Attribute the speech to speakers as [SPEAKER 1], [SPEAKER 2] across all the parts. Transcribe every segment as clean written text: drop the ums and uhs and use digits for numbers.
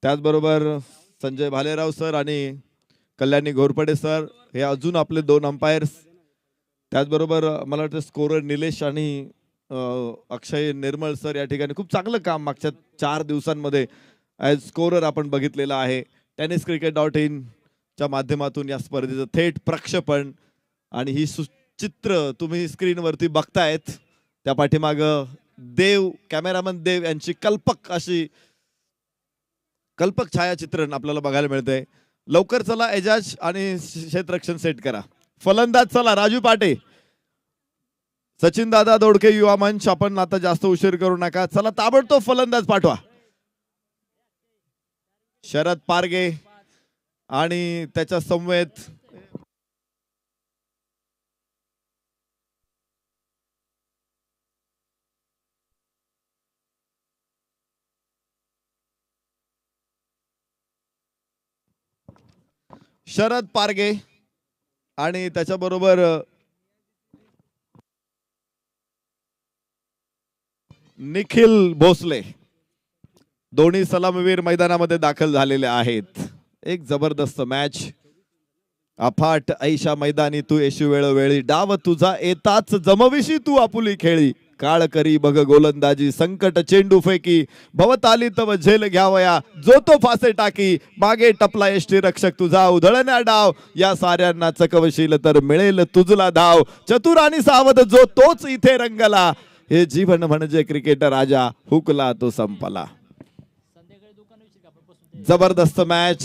[SPEAKER 1] त्याचबरोबर संजय भालेराव सर आणि कल्याणी घोरपडे सर हे अजून आपले 2 अंपायर्स. त्याचबरोबर मला वाटतं स्कोरर निलेश आणि अक्षय निर्मळ सर या ठिकाणी खूप चांगलं काम मागच्या 4 दिवसांमध्ये ॲज स्कोरर आपण बघितलेलं आहे. tenniscricket.in च्या माध्यमातून या स्पर्धेचं थेट प्रक्षेपण आणि ही चित्र तुम्ही स्क्रीनवरती बघतायत. त्या पाठीमाग देव कॅमेरामन देव यांची कल्पक छायाचित्रण आपल्याला बघायला मिळतंय. लवकर चला एजाज आणि क्षेत्ररक्षण सेट करा. फलंदाज चला राजू पाटे. सचिन दादा दोडके युवा मंच आपण आता जास्त उशीर करू नका. चला ताबडतोब फलंदाज पाठवा. शरद पारगे आणि त्याच्या समवेत शरद पारगे आणि त्याच्याबरोबर निखिल भोसले दोन्ही सलामीवीर मैदानामध्ये दाखल झालेले आहेत. एक जबरदस्त मॅच. अफाट ऐशा मैदानी तू येशी वेळोवेळी डाव तुझा येताच जमविशी तू आपुली खेळी काळ करी बघ गोलंदाजी संकट चेंडू फेकी भवताली तव झेल घ्यावया जो तो फासे टाकी मागे टपला यष्टी रक्षक तुझा उधळण्या डाव या साऱ्यांना चकवशील तर मिळेल तुझला धाव चतुर आणि सावध जो तोच इथे रंगला हे जीवन म्हणजे क्रिकेटर राजा हुकला तो संपला. जबरदस्त मॅच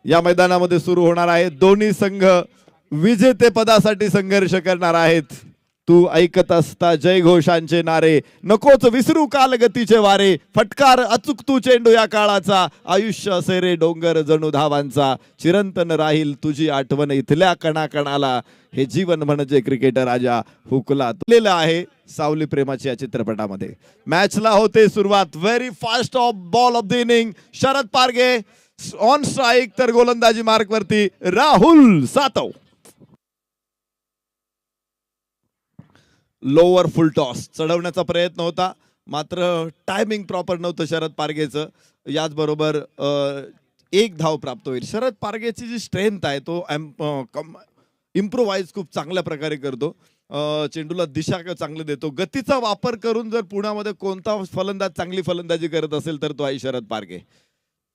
[SPEAKER 1] या मैदानामध्ये सुरू होणार आहे. दोन्ही संघ विजेते पदासाठी संघर्ष करणार आहेत. तू ऐकत असता जयघोषांचे नारे नकोच विसरू काल गतीचे वारे फटकार अचूक तू चेंडू या काळाचा आयुष्य असे रे डोंगर जणू धावांचा चिरंतन राहील तुझी आठवण इथल्या कणाकणाला हे जीवन म्हणजे क्रिकेटर राजा हुकला तुलेलं आहे सावली प्रेमाची या चित्रपटामध्ये. मॅचला होते सुरुवात. Very fast of ball of the inning. Sharad Parge on strike तर गोलंदाजी मार्क वरती Rahul Satav. Lower full toss चढवण्याचा प्रयत्न होता मात्र टायमिंग प्रॉपर नव्हतं शरद पारगेचं. याचबरोबर एक धाव प्राप्त होईल. शरद पारगेची जी स्ट्रेंथ आहे तो इम्प्रोवाइज खूप चांगल्या प्रकारे करतो. चेंडूला दिशा चांगली देतो. गतीचा वापर करून जर पुण्यामध्ये कोणता फलंदाज चांगली फलंदाजी करत असेल तर तो आहे शरद पारगे.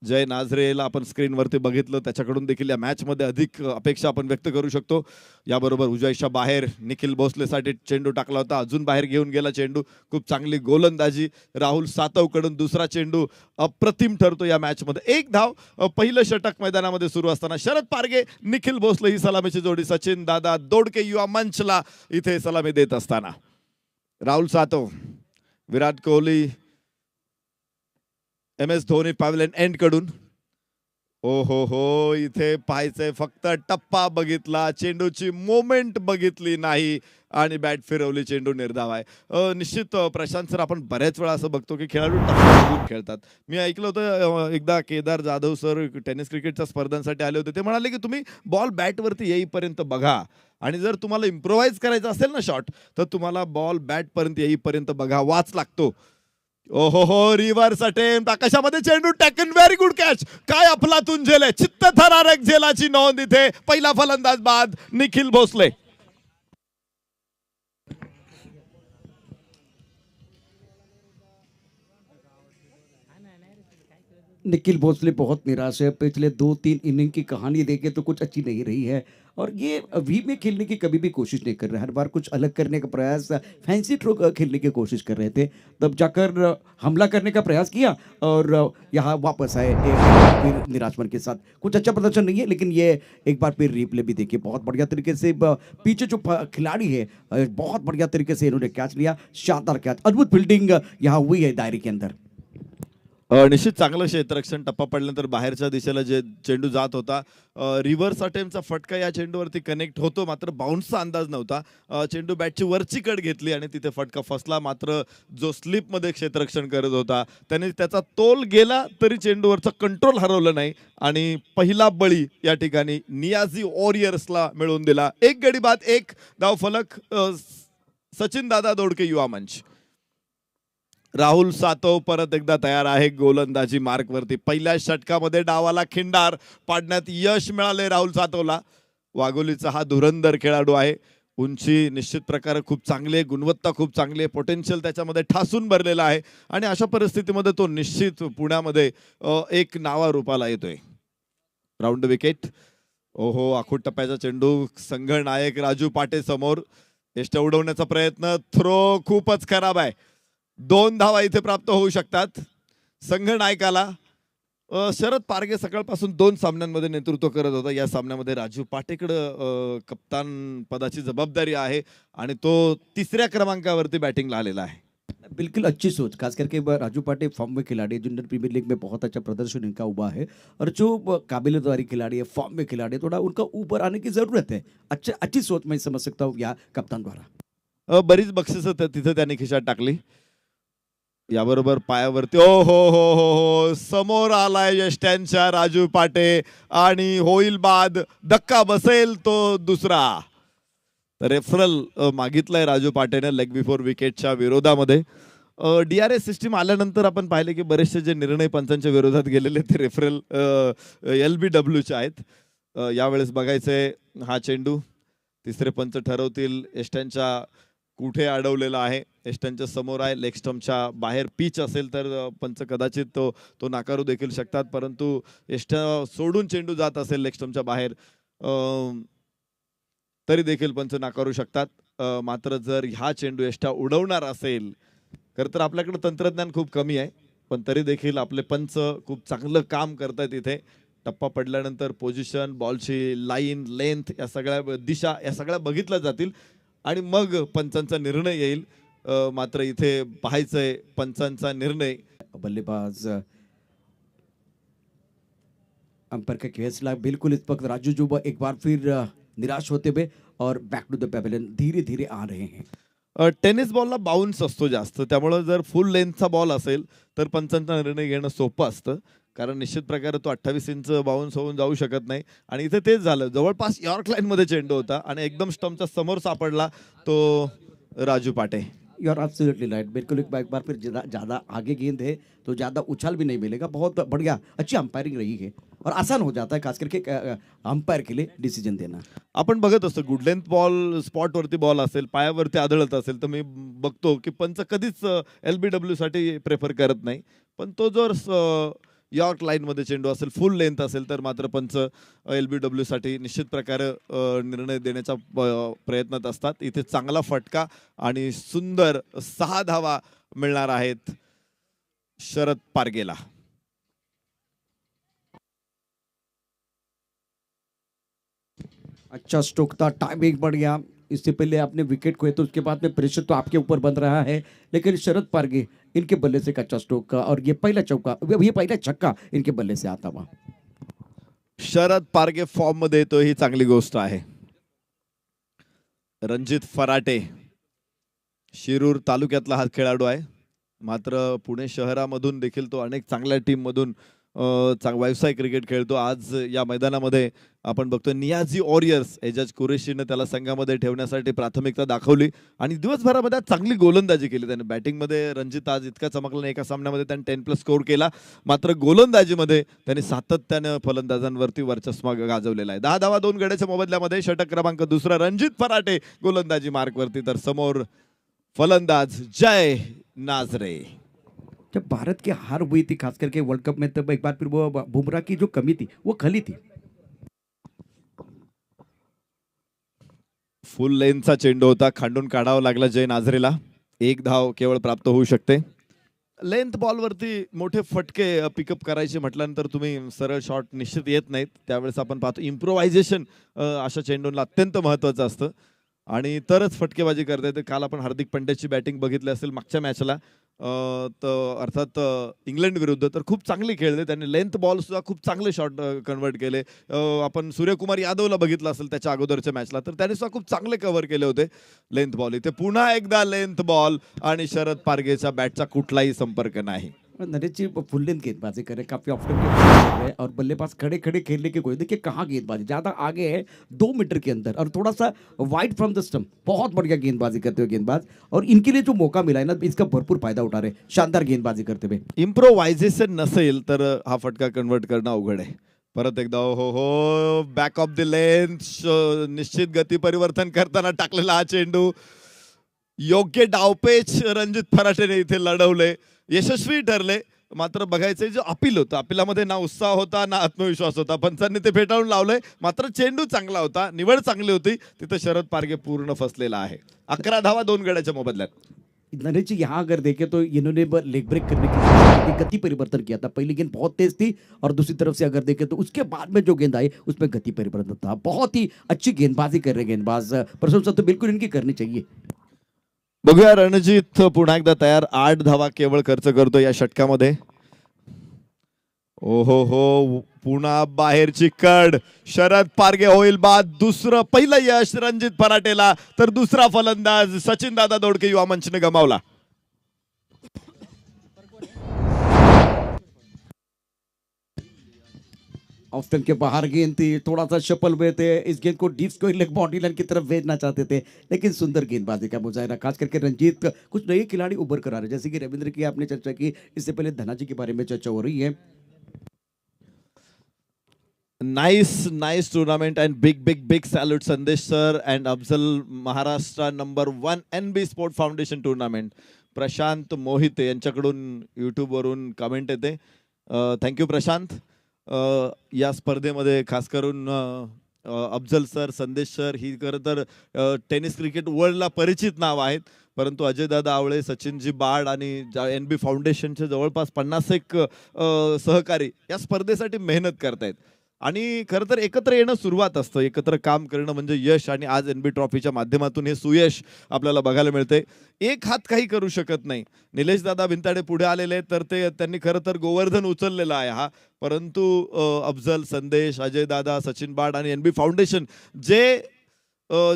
[SPEAKER 1] जय नाझरेला आपण स्क्रीनवरती बघितलं त्याच्याकडून देखील या मॅच मध्ये अधिक अपेक्षा आपण व्यक्त करू शकतो. याबरोबर उजयशा बाहेर निखिल भोसलेसाठी चेंडू टाकला होता अजून बाहेर घेऊन गेला चेंडू. खूप चांगली गोलंदाजी राहुल सातव कडून दुसरा चेंडू अप्रतिम ठरतो या मॅच मध्ये. एक धाव पहिलं षटक मैदानामध्ये सुरू असताना शरद पारगे निखिल भोसले ही सलामीची जोडी सचिन दादा दोडके युवा मंचला इथे सलामी देत असताना Rahul Satav Virat Kohli MS Dhoni pavilion end कडून. ओ हो इथे पाहायचंय फक्त टप्पा बघितला चेंडूची मोमेंट बघितली नाही आणि बॅट फिरवली चेंडू निर्धाव आहे. निश्चित प्रशांत सर आपण बऱ्याच वेळा असं बघतो की खेळाडू टप्पा खेळतात. मी ऐकलं होतं एकदा केदार जाधव सर टेनिस क्रिकेटच्या स्पर्धांसाठी आले होते. ते म्हणाले की तुम्ही बॉल बॅटवरती येईपर्यंत बघा आणि जर तुम्हाला इम्प्रोवाइज करायचं असेल ना शॉट तर तुम्हाला बॉल बॅटपर्यंत येईपर्यंत बघा वाच लागतो. ओहो रिव्हर्स अटेम्प्ट आकाशामध्ये चेंडू टॅकन व्हेरी गुड कॅच. काय अफलातून झेल आहे चित्त थरारक झेलाची नोंद इथे. पहिला फलंदाज बाद निखिल भोसले.
[SPEAKER 2] निखिल भोसले बहुत निराश है. पिछले 2-3 इनिंग की कहानी देखें तो कुछ अच्छी नहीं रही है और ये वी में खेलने की कभी भी कोशिश नहीं कर रहे. हर बार कुछ अलग करने का प्रयास फैंसी थ्रो खेलने की कोशिश कर रहे थे. तब जाकर हमला करने का प्रयास किया और यहाँ वापस आए एक फिर निराश मन के साथ. कुछ अच्छा प्रदर्शन नहीं है लेकिन ये एक बार फिर रिप्ले भी देखिए बहुत बढ़िया तरीके से पीछे जो खिलाड़ी है बहुत बढ़िया तरीके से इन्होंने कैच लिया. शानदार कैच अद्भुत फील्डिंग यहाँ हुई है दायरे के अंदर.
[SPEAKER 1] निश्चित चांगलं क्षेत्ररक्षण. टप्पा पडल्यानंतर बाहेरच्या दिशेला जे चेंडू जात होता रिव्हर्स अटेम्प्टचा फटका या चेंडूवरती कनेक्ट होतो मात्र बाउन्सचा अंदाज नव्हता. चेंडू बॅटची वरची कड घेतली आणि तिथे फटका फसला. मात्र जो स्लिपमध्ये क्षेत्ररक्षण करत होता त्याने त्याचा तोल गेला तरी चेंडूवरचा कंट्रोल हरवलं नाही आणि पहिला बळी या ठिकाणी नियाझी वॉरियर्सला मिळवून दिला. एक गडी बाद एक धाव फलक सचिन दादा दोडके युवा मंच. राहुल सातव परत एकदा तयार आहे गोलंदाजी मार्कवरती. पहिल्या षटकामध्ये डावाला खिंडार पाडण्यात यश मिळाले राहुल सातवला. वाघोलीचा हा धुरंधर खेळाडू आहे. उंची निश्चित प्रकारे खूप चांगली आहे, गुणवत्ता खूप चांगली आहे, पोटेन्शियल त्याच्यामध्ये ठासून भरलेला आहे आणि अशा परिस्थितीमध्ये तो निश्चित पुण्यामध्ये एक नावारूपाला येतोय. Round wicket. ओहो, आखूड टप्प्याचा चेंडू. संघनायक राजू पाटे समोर. यष्ट उडवण्याचा प्रयत्न. थ्रो खूपच खराब आहे. 2 धावा इथे प्राप्त होऊ शकतात संघनायकाला. शरद पारगे सकाळपासून 2 सामन्यांमध्ये नेतृत्व करत होता. या सामन्यामध्ये राजू पाटेकडं कप्तान पदाची जबाबदारी आहे आणि तो 3ऱ्या क्रमांकावरती बॅटिंगला आलेला आहे.
[SPEAKER 2] बिल्कुल अच्छी सोच, खास करके राजू पाटे फॉर्म में खिलाड़ी है, जो इंडियन प्रीमियर लीग में बहुत अच्छा प्रदर्शन इनका हुआ है और जो काबिलियत खिलाड़ी है, फॉर्म में खिलाड़ी है, थोड़ा उनका ऊपर आने की ज़रूरत है. अच्छी सोच मैं समझ सकता हूँ या कप्तान द्वारा.
[SPEAKER 1] बरीच बक्षिसं तिथे त्यांनी खिशात टाकली. याबरोबर पायावरती ओ हो हो हो हो समोर आलाय यष्ट्यांच्या राजू पाटे आणि होईल बाद. धक्का बसेल तो दुसरा. रेफरल मागितलाय राजू पाटेने लेग बिफोर विकेटच्या विरोधामध्ये. DRS सिस्टीम आल्यानंतर आपण पाहिले की बरेचसे जे निर्णय पंचांच्या विरोधात गेलेले ते रेफरल LBWचे आहेत. यावेळेस बघायचंय हा चेंडू. 3रे पंच ठरवतील. यष्ट्यांच्या कुठे अडवलेला आहे. यष्ट्यांच्या समोर आहे. लेग स्टंपच्या बाहेर पिच असेल तर पंच कदाचित तो नाकारू देखील शकतात, परंतु यष्ट सोडून चेंडू जात असेल लेग स्टंपच्या बाहेर तरी देखील पंच नाकारू शकतात. मात्र जर हा चेंडू यष्टा उडवणार असेल तर आपल्याकडे तंत्रज्ञान खूप कमी आहे, पण तरी देखील आपले पंच खूप चांगलं काम करतायत इथे. टप्पा पडल्यानंतर पोझिशन, बॉलची लाईन, लेंथ, या सगळ्या दिशा या सगळ्या बघितल्या जातील आणि मग पंचांचा निर्णय येईल. मात्र इथे पाहायचंय पंचांचा निर्णय.
[SPEAKER 2] बल्लेबाज अंपायर का फैसला बिल्कुल इस वक्त राजू जुबा एक बार फिर निराश होते हुए और बैक टू द पेविलियन धीरे धीरे आ रहे हैं.
[SPEAKER 1] टेनिस बॉलला बाउन्स असतो जास्त, त्यामुळे जर फुल लेंथचा बॉल असेल तर पंचांचा निर्णय घेणं सोपं असतं, कारण निश्चित प्रकारे तो 28 इंच बाउन्स होऊन जाऊ शकत नाही. आणि इथे तेच झालं. जवळपास यॉर्क लाईन मध्ये चेंडू होता आणि एकदम स्टंपच्या समोर सापडला तो Raju Pate.
[SPEAKER 2] You are absolutely right. बिल्कुल एक बार फिर ज़्यादा आगे गेंद है तो ज़्यादा उछाल भी नहीं मिलेगा. बहुत बढ़िया, अच्छी अंपायरिंग रही है और आसान हो जाता है खास करके अंपायर के लिए डिसीजन देना.
[SPEAKER 1] आपण बघत असतो गुड लेंथ बॉल, स्पॉटवरती बॉल असेल, पायावरती आदळत असेल तर मी बघतो की पंच कधीच LBW साठी प्रेफर करत नाही. पण तो जर यॉर्क लाईनमध्ये चेंडू असेल, फुल लेंथ असेल तर मात्र पंच LBW साठी निश्चित प्रकारे निर्णय देण्याचा प्रयत्नात असतात. इथे चांगला फटका आणि सुंदर 6 धावा मिळणार आहेत शरद पारगेला.
[SPEAKER 2] अच्छा स्ट्रोक था, टाइमिंग बढ़िया. इससे पहले आपने विकेट खोए तो उसके बाद में प्रेशर तो आपके ऊपर बन रहा है, लेकिन शरद पारगे इनके बल्ले से एक अच्छा स्ट्रोक का और ये पहला चौका, ये पहला छक्का इनके बल्ले से आता हुआ.
[SPEAKER 1] शरद पारगे फॉर्म मध्ये येतो, ही चांगली गोष्ट आहे. रणजित फराटे शिरूर तालुक्यातला हा खेळाडू आहे, मात्र पुणे शहरामधून देखील तो अनेक चांगल्या टीम मधून व्यावसायिक क्रिकेट खेळतो. आज या मैदानामध्ये आपण बघतो नियाजी वॉरियर्स एजाज कुरेशीने त्याला संघामध्ये ठेवण्यासाठी प्राथमिकता दाखवली आणि दिवसभरामध्ये चांगली गोलंदाजी केली त्याने. बॅटिंगमध्ये रणजित आज इतका चमकला नाही. एका सामन्यामध्ये त्याने 10+ स्कोर केला, मात्र गोलंदाजीमध्ये त्याने सातत्याने फलंदाजांवरती वर्चस्व गाजवलेला आहे. 10 धावा 2 गड्याच्या मोबदल्यामध्ये. षटक क्रमांक 2 रणजित फराटे गोलंदाजी मार्कवरती, तर समोर फलंदाज जय नाझरे.
[SPEAKER 2] जब भारत की हार हुई थी खास करके वर्ल्ड कप में, तब एक बार फिर वो बुमराह की जो कमी थी वो खली थी.
[SPEAKER 1] फुल लेनचा चेंडू होता, खांडून काढावा लागला जय नाझरेला. 1 धाव केवळ प्राप्त होऊ शकते. लेंथ बॉलवरती मोठे फटके पिकअप करायचे म्हटल्यानंतर तुम्ही सरळ शॉट निश्चित येत नाहीत. त्यावेळेस आपण पाहतो इम्प्रोव्हायझेशन अशा चेंडूला अत्यंत महत्त्वाचं असतं आणि तरच फटकेबाजी करता येते. काल आपण हार्दिक पंड्याची बॅटिंग बघितली असेल मागच्या मॅचला, तर अर्थात इंग्लंड विरुद्ध, तर खूप चांगली खेळले त्यांनी. लेंथ बॉल सुद्धा खूप चांगले शॉट कन्वर्ट केले. आपण सूर्यकुमार यादवला बघितलं असेल त्याच्या अगोदरच्या मॅचला, तर त्याने सुद्धा खूप चांगले कव्हर केले होते लेंथ बॉल. इथे पुन्हा एकदा लेंथ बॉल आणि शरद पारगेच्या बॅटचा कुठलाही संपर्क नाही.
[SPEAKER 2] नरेश जी फुल लेंथ गेंदबाजी कर रहे हैं, काफी ऑफ्टन गेंदबाजी कर रहे हैं और बल्लेबाज खड़े खड़े खेलने की कोई देखिए कहाँ गेंदबाजी ज्यादा आगे है 2 मीटर के अंदर और थोड़ा सा वाइड फ्रॉम द स्टंप, बहुत बढ़िया गेंदबाजी करते हुए गेंदबाज और इनके लिए जो मौका मिला है ना इसका भरपूर फायदा उठा रहे हैं, शानदार गेंदबाजी करते हुए।
[SPEAKER 1] इम्प्रोवायझेशन नसेल तर हा फटका कन्वर्ट करणं अवघड आहे. परत एकदा हो हो बॅक ऑफ द लेन्थ, निश्चित गती परिवर्तन करताना टाकलेला हा चेंडू. योग्य डावपेच रणजित फराटेने इथे लढवले, यशस्वी ठरले. मात्र बघायचं जे अपील होतं, अपिलामध्ये ना उत्साह होता ना आत्मविश्वास होता. पंचांनी ते फेटाळून लावलंय. मात्र चेंडू चांगला होता, निवड चांगली होती. तिथं शरद पारगे पूर्ण फसलेला आहे. 11 धावा 2 गड्याच्या मोबदल्यात.
[SPEAKER 2] नरेश जी यहाँ अगर देखें तो इन्होंने लेग ब्रेक करने की कोशिश की थी, गति परिवर्तन किया था। पहली गेंद बहुत तेज थी और दूसरी तरफ से अगर देखें तो उसके बाद में जो गेंद आई उसमें गति परिवर्तन था। बहुत ही अच्छी गेंदबाजी कर रहे गेंदबाज, प्रशंसा तो बिल्कुल इनकी करनी चाहिए।
[SPEAKER 1] बघूया रणजित पुन्हा एकदा तयार. 8 धावा केवळ खर्च करतो या षटकामध्ये. ओहो हो पुन्हा बाहेरची कड. शरद पारगे होईल बाद. दुसरं पहिलं यश रणजित फराटेला, तर दुसरा फलंदाज सचिन दादा दोडके युवा मंचने गमावला.
[SPEAKER 2] ऑफ स्टंप के बाहर गेंद थी, थोड़ा सा शफल हुए थे, इस गेंद को deep square leg boundary line की तरफ भेजना चाहते थे, लेकिन सुंदर गेंदबाजी का मुजाहिरा खास करके रंजीत का। कुछ नए खिलाड़ी उभर कर आ रहे हैं, जैसे कि रविंद्र की आपने चर्चा की, इससे पहले धनाजी के बारे में चर्चा हो रही है।
[SPEAKER 1] Nice tournament and big salute Sandesh sir and Afzal. Maharashtra number 1 NB sport foundation tournament. Prashant Mohite यांच्याकडून YouTube वरून कमेंट येते. थँक्यू प्रशांत. या स्पर्धेमध्ये खास करून अफजल सर, संदेश सर ही खरं तर टेनिस क्रिकेट वर्ल्डला परिचित नाव आहेत. परंतु अजयदादा आवळे, सचिनजी बाड आणि NB फाउंडेशनचे जवळपास 51 सहकारी या स्पर्धेसाठी मेहनत करतायत. आणि खरं तर एकत्र येणं सुरुवात असतं, एकत्र काम करणं म्हणजे यश. आणि आज NB ट्रॉफीच्या माध्यमातून हे सुयश आपल्याला बघायला मिळते. एक हात काही करू शकत नाही. निलेश दादा भिंताडे पुढे आलेले तर त्यांनी खरं तर गोवर्धन उचललेला आहे हा. परंतु अफजल, संदेश, अजय दादा, सचिन बाड आणि NB फाउंडेशन जे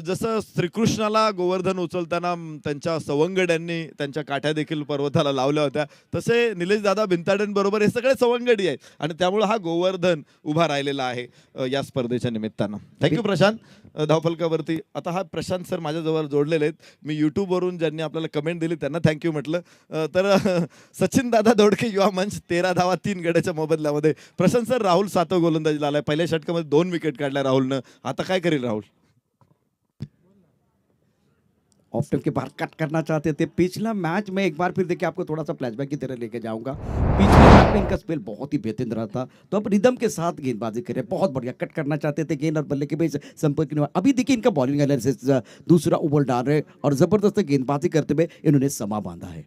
[SPEAKER 1] जसं श्रीकृष्णाला गोवर्धन उचलताना त्यांच्या सवंगड्यांनी त्यांच्या काठ्या देखील पर्वताला लावल्या होत्या, तसे निलेश दादा भिंताडेंबरोबर हे सगळे सवंगडी आहेत आणि त्यामुळे हा गोवर्धन उभा राहिलेला आहे या स्पर्धेच्या निमित्तानं. थँक्यू प्रशांत. धावफलकावरती आता हा प्रशांत सर माझ्याजवळ जोडलेले आहेत. मी यूट्यूबवरून ज्यांनी आपल्याला कमेंट दिली त्यांना थँक्यू म्हटलं. तर सचिन दादा दोडके युवा मंच 13 धावा 3 गड्याच्या मोबदल्यामध्ये. प्रशांत सर, राहुल सातव गोलंदाजीला आलाय. पहिल्या षटकामध्ये 2 विकेट काढल्या राहुलनं. आता काय करेल राहुल?
[SPEAKER 2] ऑफ स्टंप के बाहर कट करना चाहते थे। पिछला मैच में एक बार फिर देखिए आपको थोड़ा सा फ्लैशबैक की तरह लेके जाऊंगा। पिछले मैच में इनका स्पेल बहुत ही बेहतरीन रहा था, तो अब रिदम के साथ गेंदबाजी करे, बहुत बढ़िया कट करना चाहते थे गेंद और बल्ले के बीच संपर्क नहीं हुआ। अभी देखिए इनका बॉलिंग एनालिसिस, दूसरा ओवर डाल रहे और जबरदस्त गेंदबाजी करते हुए इन्होंने समा बांधा है।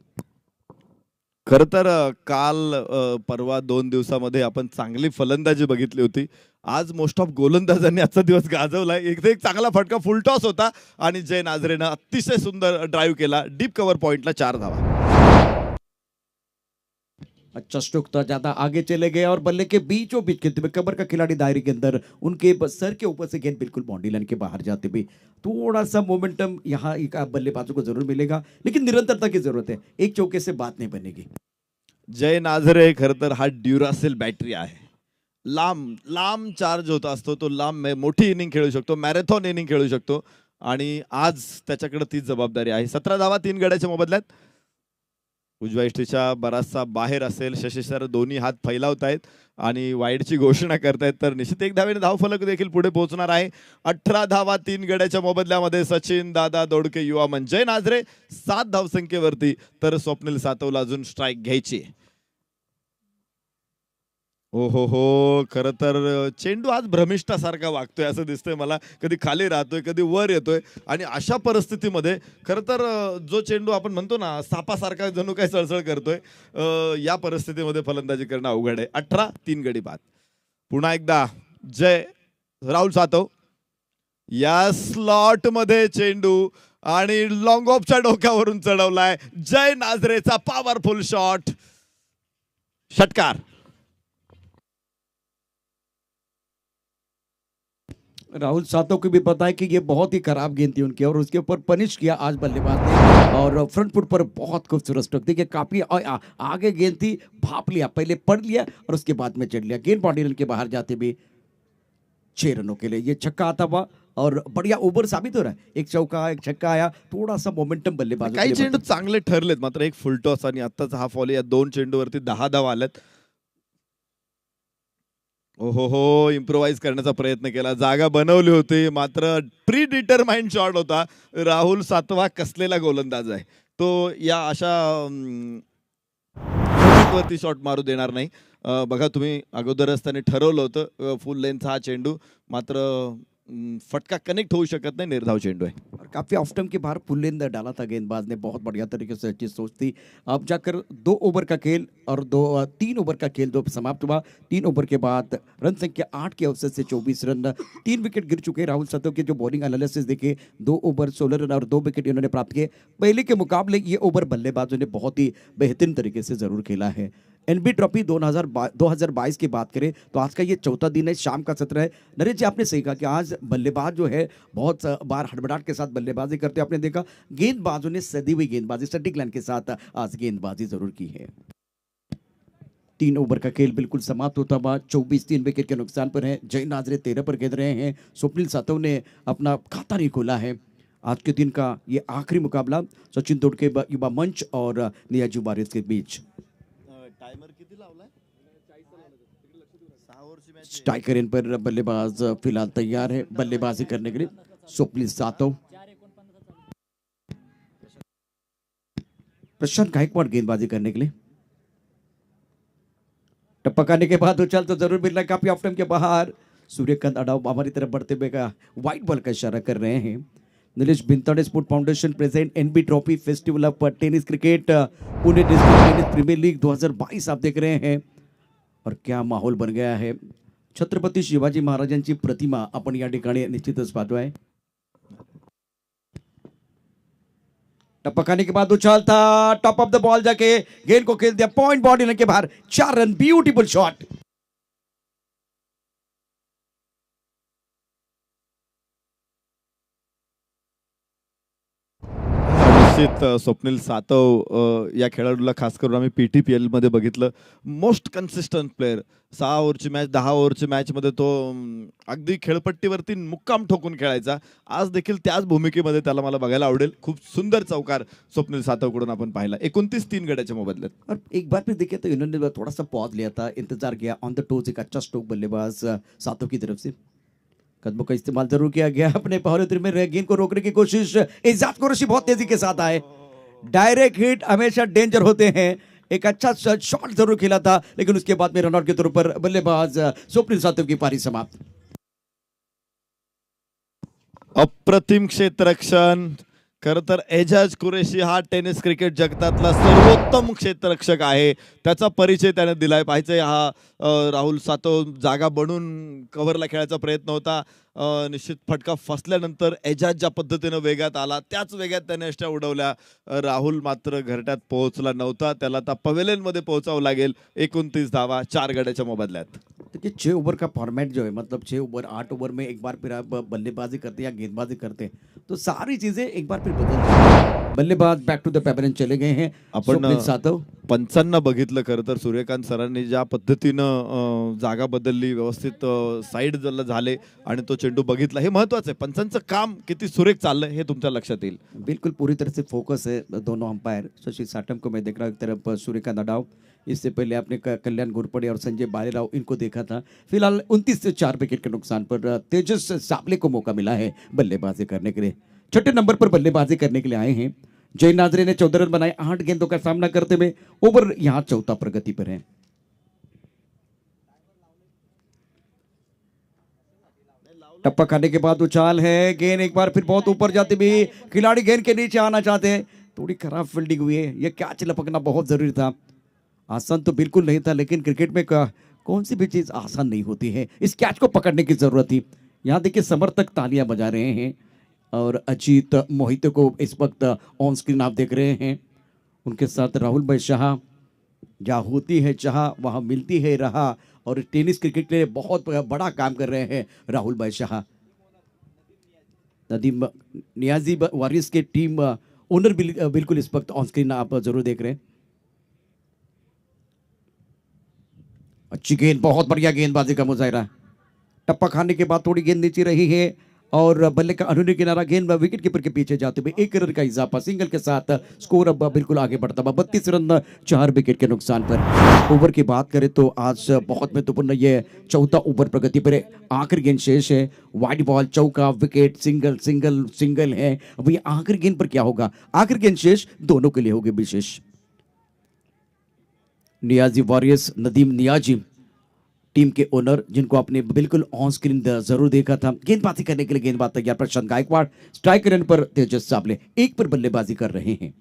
[SPEAKER 1] खरं तर काल परवा 2 दिवसामध्ये आपण चांगली फलंदाजी बघितली होती. आज मोस्ट ऑफ गोलंदाजांनी आजचा दिवस गाजवलाय. एक चांगला फटका फुल टॉस होता आणि जय नाझरेनं अतिशय सुंदर ड्राईव्ह केला. डीप कव्हर पॉइंटला 4 धावा.
[SPEAKER 2] अच्छा स्ट्रोक था, ज्यादा आगे चले गए और बल्ले के बीचों बीच खेलते हुए कबर का खिलाड़ी दायरे के अंदर, उनके सर के ऊपर से गेंद बिल्कुल बाउंड्री लाइन के बाहर जाते हुए थोड़ा सा मोमेंटम यहाँ एक बल्लेबाजों को जरूर मिलेगा, लेकिन निरंतरता की जरूरत है। एक चौके से बात नहीं बनेगी।
[SPEAKER 1] जय नाझरे खरं तर हा ड्युरासेल बॅटरी आहे. लांब चार्ज होत असतो तो. लांब मोठी इनिंग खेळू शकतो, मॅरेथॉन इनिंग खेळू शकतो आणि आज त्याच्याकडे तीच जबाबदारी आहे. 17 धावा 3 गड्याच्या मोबदल्यात. उजव्या इष्टीच्या बराचसा बाहेर असेल. शशी सर दोन्ही हात फैलावतायत आणि वाईडची घोषणा करतायत, तर निश्चित 1 धावेने धावफलक देखील पुढे पोहोचणार आहे. 18 धावा 3 गड्याच्या मोबदल्यामध्ये सचिन दादा दोडके युवा मंच. जय नाझरे 7 धावसंख्येवरती, तर स्वप्नील सातवला अजून स्ट्राईक घ्यायची. हो हो हो खरं तर चेंडू आज भ्रमिष्ठासारखा वागतोय असं दिसतंय मला. कधी खाली राहतोय, कधी वर येतोय आणि अशा परिस्थितीमध्ये खरं तर जो चेंडू आपण म्हणतो ना सापासारखा जणू काही सळसळ करतोय, या परिस्थितीमध्ये फलंदाजी करणं अवघड आहे. 18 3 गडी बाद. पुन्हा एकदा जय राहुल सातव या स्लॉट मध्ये चेंडू आणि लॉंग ऑफच्या डोक्यावरून चढवलाय. जय नाझरेचा पॉवरफुल शॉट. षटकार.
[SPEAKER 2] राहुल सातव को भी पता है कि ये बहुत ही खराब गेंद थी उनकी और उसके ऊपर पनिश किया आज बल्लेबाज ने और फ्रंट फुट पर बहुत खूबसूरत स्ट्रोक। देखिए काफी आगे गेंद थी, भाप लिया, पहले पढ़ लिया और उसके बाद में चढ़ लिया। गेंद बाउंड्री लाइन के बाहर जाते भी 6 रनों के लिए ये छक्का आता हुआ और बढ़िया ओवर साबित हो रहा है। एक चौका, एक छक्का आया, थोड़ा सा मोमेंटम बल्लेबाज
[SPEAKER 1] काही चेंडू चांगले ठरलेत, मात्र एक फुलटॉस आणि आत्ताचा हा फॉल या 2 चेंडूवरती 10 धावा आल्यात. ओहो हो, इम्प्रोवाइज करण्याचा प्रयत्न केला, जागा बनवली होती, मात्र प्री डिटरमाइंड शॉट होता. राहुल सातवा कसलेला गोलंदाज आहे तो, या अशा वरती शॉट मारू देणार नाही. बघा तुम्ही अगोदरच त्याने ठरवलं होतं फुल लेंथ हा चेंडू, मात्र फटका कनेक्ट होऊ शकत नहीं, निर्धाव चेंडू है.
[SPEAKER 2] और काफी ऑफ टाइम के बाहर फुल लेंथ डाला था गेंदबाज ने, बहुत बढ़िया तरीके से अच्छी सोच थी. अब जाकर 2 ओवर का खेल और 3 ओवर का खेल समाप्त हुआ. 3 ओवर के बाद रन संख्या 8 के अवसर से 24 रन, 3 विकेट गिर चुके. राहुल सातव के जो बॉलिंग एनालिसिस देखे, 2 ओवर 16 रन और 2 विकेट इन्होंने प्राप्त किए. पहले के मुकाबले ये ओवर बल्लेबाजों ने बहुत ही बेहतरीन तरीके से जरूर खेला है. एनबी ट्रॉफी 2022 की बात करें तो आज का ये चौथा दिन है, शाम का सत्र है. नरेश जी आपने सही कहा कि आज बल्लेबाज जो है बहुत बार हड़बड़ाहट के साथ बल्लेबाजी करते. आपने देखा गेंदबाजों ने सदी हुई गेंदबाजी, स्टैटिक लाइन के साथ आज गेंदबाजी जरूर की है. 3 ओवर का खेल बिल्कुल समाप्त होता हुआ 24 विकेट के नुकसान पर है. जय नाजरे 13 पर खेल रहे हैं. स्वप्निल सातव ने अपना खाता नहीं खोला है. आज के दिन का ये आखिरी मुकाबला सचिन तोड़के युवा मंच और नियाजू वारिस के बीच.
[SPEAKER 1] टाइमर किती लावलाय?
[SPEAKER 2] स्ट्राइकर इन पर बल्लेबाज फिलहाल तैयार है बल्लेबाजी करने के लिए. स्वप्निल सातव, प्रशांत गायकवाड़ गेंदबाजी करने के लिए. टपकाने के बाद उछाल तो जरूर मिल रहा है, काफी ऑफ टाइम के बाहर. सूर्यकांत अडाव हमारी तरफ बढ़ते हुए का व्हाइट बॉल का इशारा कर रहे हैं. Nilesh Bhintade sport foundation present NB trophy festival of tennis cricket Pune district tennis premier league 2022 आप देख रहे हैं. और क्या माहौल बन गया है. छत्रपती शिवाजी महाराजांची प्रतिमा आपण या ठिकाणी निश्चितच पाहतोय. टपकाने के बाद उछाल था, टॉप ऑफ द बॉल जाके गेंद को खेल दिया पॉइंट बॉडी के बाहर. 4 रन, ब्यूटीफुल शॉट.
[SPEAKER 1] निश्चित स्वप्नील सातव या खेळाडूला खास करून आम्ही PTPL मध्ये बघितलं. Most consistent player. 6 ओव्हरची मॅच, 10 ओव्हरची मॅच मध्ये तो अगदी खेळपट्टीवरती मुक्काम ठोकून खेळायचा. आज देखील त्याच भूमिकेमध्ये त्याला मला बघायला आवडेल. खूप सुंदर चौकार स्वप्नील सातव कडून आपण पाहिला. 29 3 गड्याच्या मोबदल्यात.
[SPEAKER 2] और एक बार फिर देखे तो इन्होंने थोड़ा सा पॉज लिया था, इंतजार किया. ऑन द टोज एक अच्छा स्ट्रोक बल्लेबाज सातव की तरफ से. कदमों का इस्तेमाल जरूर किया गया. अपने पहले में गेंद को रोकने की कोशिश. इजाद कुरैशी बहुत तेजी के साथ आए. डायरेक्ट हिट हमेशा डेंजर होते हैं. एक अच्छा शॉट जरूर खेला था, लेकिन उसके बाद में रनआउट के तौर पर बल्लेबाज स्वप्निल सातव की पारी समाप्त.
[SPEAKER 1] अप्रतिम क्षेत्ररक्षण. खरं तर एजाज कुरेशी हा टेनिस क्रिकेट जगतातला सर्वोत्तम क्षेत्ररक्षक आहे. त्याचा परिचय त्याने दिलाय पाहिजे. हा राहुल सातव जागा बनून कव्हरला खेळायचा प्रयत्न होता. निश्चित फटका फसल्यानंतर एजाज ज्या पद्धतीने वेगात आला त्याच वेगात त्याने अष्टा उडवल्या. राहुल मात्र घरट्यात पोहोचला नव्हता. त्याला आता पवेलियन मध्ये पोहोचावं लागेल. 29 धावा 4 गड्याच्या मोबदल्यात.
[SPEAKER 2] देखिए 6 ओवर का फॉर्मेट जो है, मतलब 6 ओवर 8 ओवर में एक बार फिर आप बल्लेबाजी करते हैं या गेंदबाजी करते हैं तो सारी चीजें एक बार फिर बदल जाती हैं. बल्लेबाज बैक टू द पवेलियन चले गए हैं. स्वप्निल सातव
[SPEAKER 1] पंचांना बघितलं खरं तर सूर्यकांत सरांनी ज्या पद्धतीनं जागा बदलली, व्यवस्थित साईड झाले आणि तो चेंडू बघितला, हे महत्वाचं आहे. पंचांचं काम किती सुरेख चाललंय हे तुमच्या लक्षात येईल.
[SPEAKER 2] बिल्कुल पूरी तरह से फोकस है दोनों अंपायर. शशि साटम को मैं देख रहा हूँ, एक तरफ सूर्यकांत अडाव, इससे पहले आपने कल्याण घोरपड़े और संजय बालेराव इनको देखा था. फिलहाल 29 से 4 विकेट के नुकसान पर तेजस साबले को मौका मिला है बल्लेबाजी करने के लिए. छठे नंबर पर बल्लेबाजी करने के लिए आए हैं. जय नाजरे ने 14 रन बनाए 8 गेंदों का सामना करते हुए. ओवर यहां चौथा प्रगति पर है. टप्पा खाने के बाद उछाल है, गेंद एक बार फिर बहुत ऊपर जाते भी खिलाड़ी गेंद के नीचे आना चाहते हैं. थोड़ी खराब फील्डिंग हुई है. यह कैच लपकना बहुत जरूरी था. आसान तो बिल्कुल नहीं था, लेकिन क्रिकेट में कौन सी भी चीज आसान नहीं होती है. इस कैच को पकड़ने की जरूरत थी. यहाँ देखिए समर्थक तालियां बजा रहे हैं और अजीत मोहिते को इस वक्त ऑन स्क्रीन आप देख रहे हैं. उनके साथ राहुल भाई शाह. जहाँ होती है चाह वहाँ मिलती है राह. और टेनिस क्रिकेट के लिए बहुत बड़ा काम कर रहे हैं राहुल भाई शाह. नदीम नियाजी वारिस के टीम ओनर बिल्कुल इस वक्त ऑन स्क्रीन आप जरूर देख रहे हैं। अच्छी गेंद, बहुत बढ़िया गेंदबाजी का मुजाहरा। टप्पा खाने के बाद थोड़ी गेंद नीचे रही है और बल्ले का अंदरूनी किनारा, गेंद विकेट कीपर के पीछे जाते हुए 1 रन का इजाफा, सिंगल के साथ स्कोर अब बिल्कुल आगे बढ़ता हुआ 32 रन 4 विकेट के नुकसान पर। ओवर की बात करें तो आज बहुत महत्वपूर्ण ये चौथा ओवर प्रगति पर है। आखिरी गेंद शेष है, वाइड बॉल, चौका, विकेट, सिंगल सिंगल सिंगल है। अब ये आखिरी गेंद पर क्या होगा? आखिरी गेंद शेष दोनों के लिए होगी विशेष। नियाजी वॉरियर्स, नदीम नियाजी टीम के ओनर, जिनको आपने बिल्कुल ऑन स्क्रीन जरूर देखा था। गेंदबाजी करने के लिए गेंदबाज तैयार, प्रशांत गायकवाड़ स्ट्राइक रन पर, तेजस साबले 1 पर बल्लेबाजी कर रहे हैं।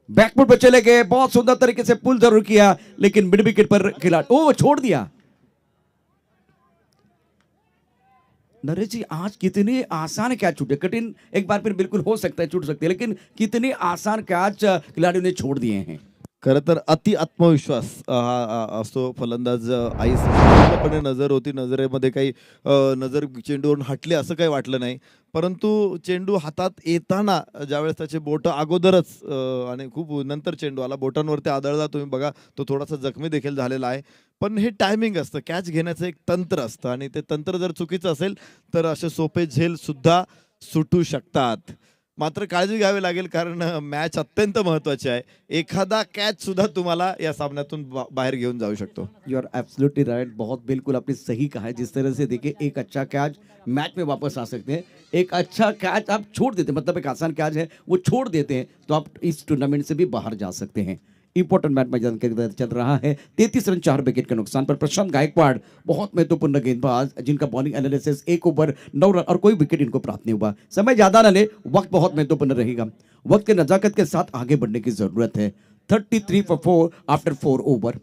[SPEAKER 2] बैकफुट पर चले गए, बहुत सुंदर तरीके से पुल जरूर किया, लेकिन मिड विकेट पर खिलाड़ी छोड़ दिया। नरेश जी, आज कितने आसान कैच छूटे, कठिन एक बार फिर बिल्कुल हो सकता है, छूट सकते हैं, लेकिन कितने आसान कैच खिलाड़ियों ने छोड़ दिए हैं।
[SPEAKER 1] खरं तर अति आत्मविश्वास हा असतो फलंदाज आईस पूर्णपणे नजर होती, नजरेमध्ये काही नजर चेंडूवरून हटली असं काही वाटलं नाही, परंतु चेंडू हातात येताना ज्यावेळेस त्याचे बोट अगोदरच आणि खूप नंतर चेंडू आला, बोटांवरती आदळला, तुम्ही बघा तो थोडासा जखमी देखील झालेला आहे. पण हे टायमिंग असतं, कॅच घेण्याचं एक तंत्र असतं आणि ते तंत्र जर चुकीचं असेल तर असे सोपे झेल सुद्धा सुटू शकतात. मात्र काळजी घ्यावी लागेल, कारण मॅच अत्यंत महत्त्वाची आहे. एखादा कॅच सुद्धा तुम्हाला या सामन्यातून बाहेर घेऊन जाऊ शकतो.
[SPEAKER 2] यू आर एब्सोल्युटली राइट, बहुत बिल्कुल आपने सही कहा है। जिस तरह से देखिए, एक अच्छा कैच मैच में वापस आ सकते हैं, एक अच्छा कैच आप छोड़ देते हैं, मतलब एक आसान कैच है वो छोड़ देते हैं तो आप इस टूर्नामेंट से भी बाहर जा सकते हैं। इंपॉर्टेंट मैच मैदान के अंदर चल रहा है, 33 रन 4 विकेट के नुकसान पर। प्रशांत गायकवाड़ बहुत महत्वपूर्ण गेंदबाज, जिनका बॉलिंग एनालिसिस 1 ओवर 9 रन और कोई विकेट इनको प्राप्त नहीं हुआ। समय ज्यादा न ले, वक्त बहुत महत्वपूर्ण रहेगा, वक्त के नजाकत के साथ आगे बढ़ने की जरूरत है। 33 for 4 after 4 over.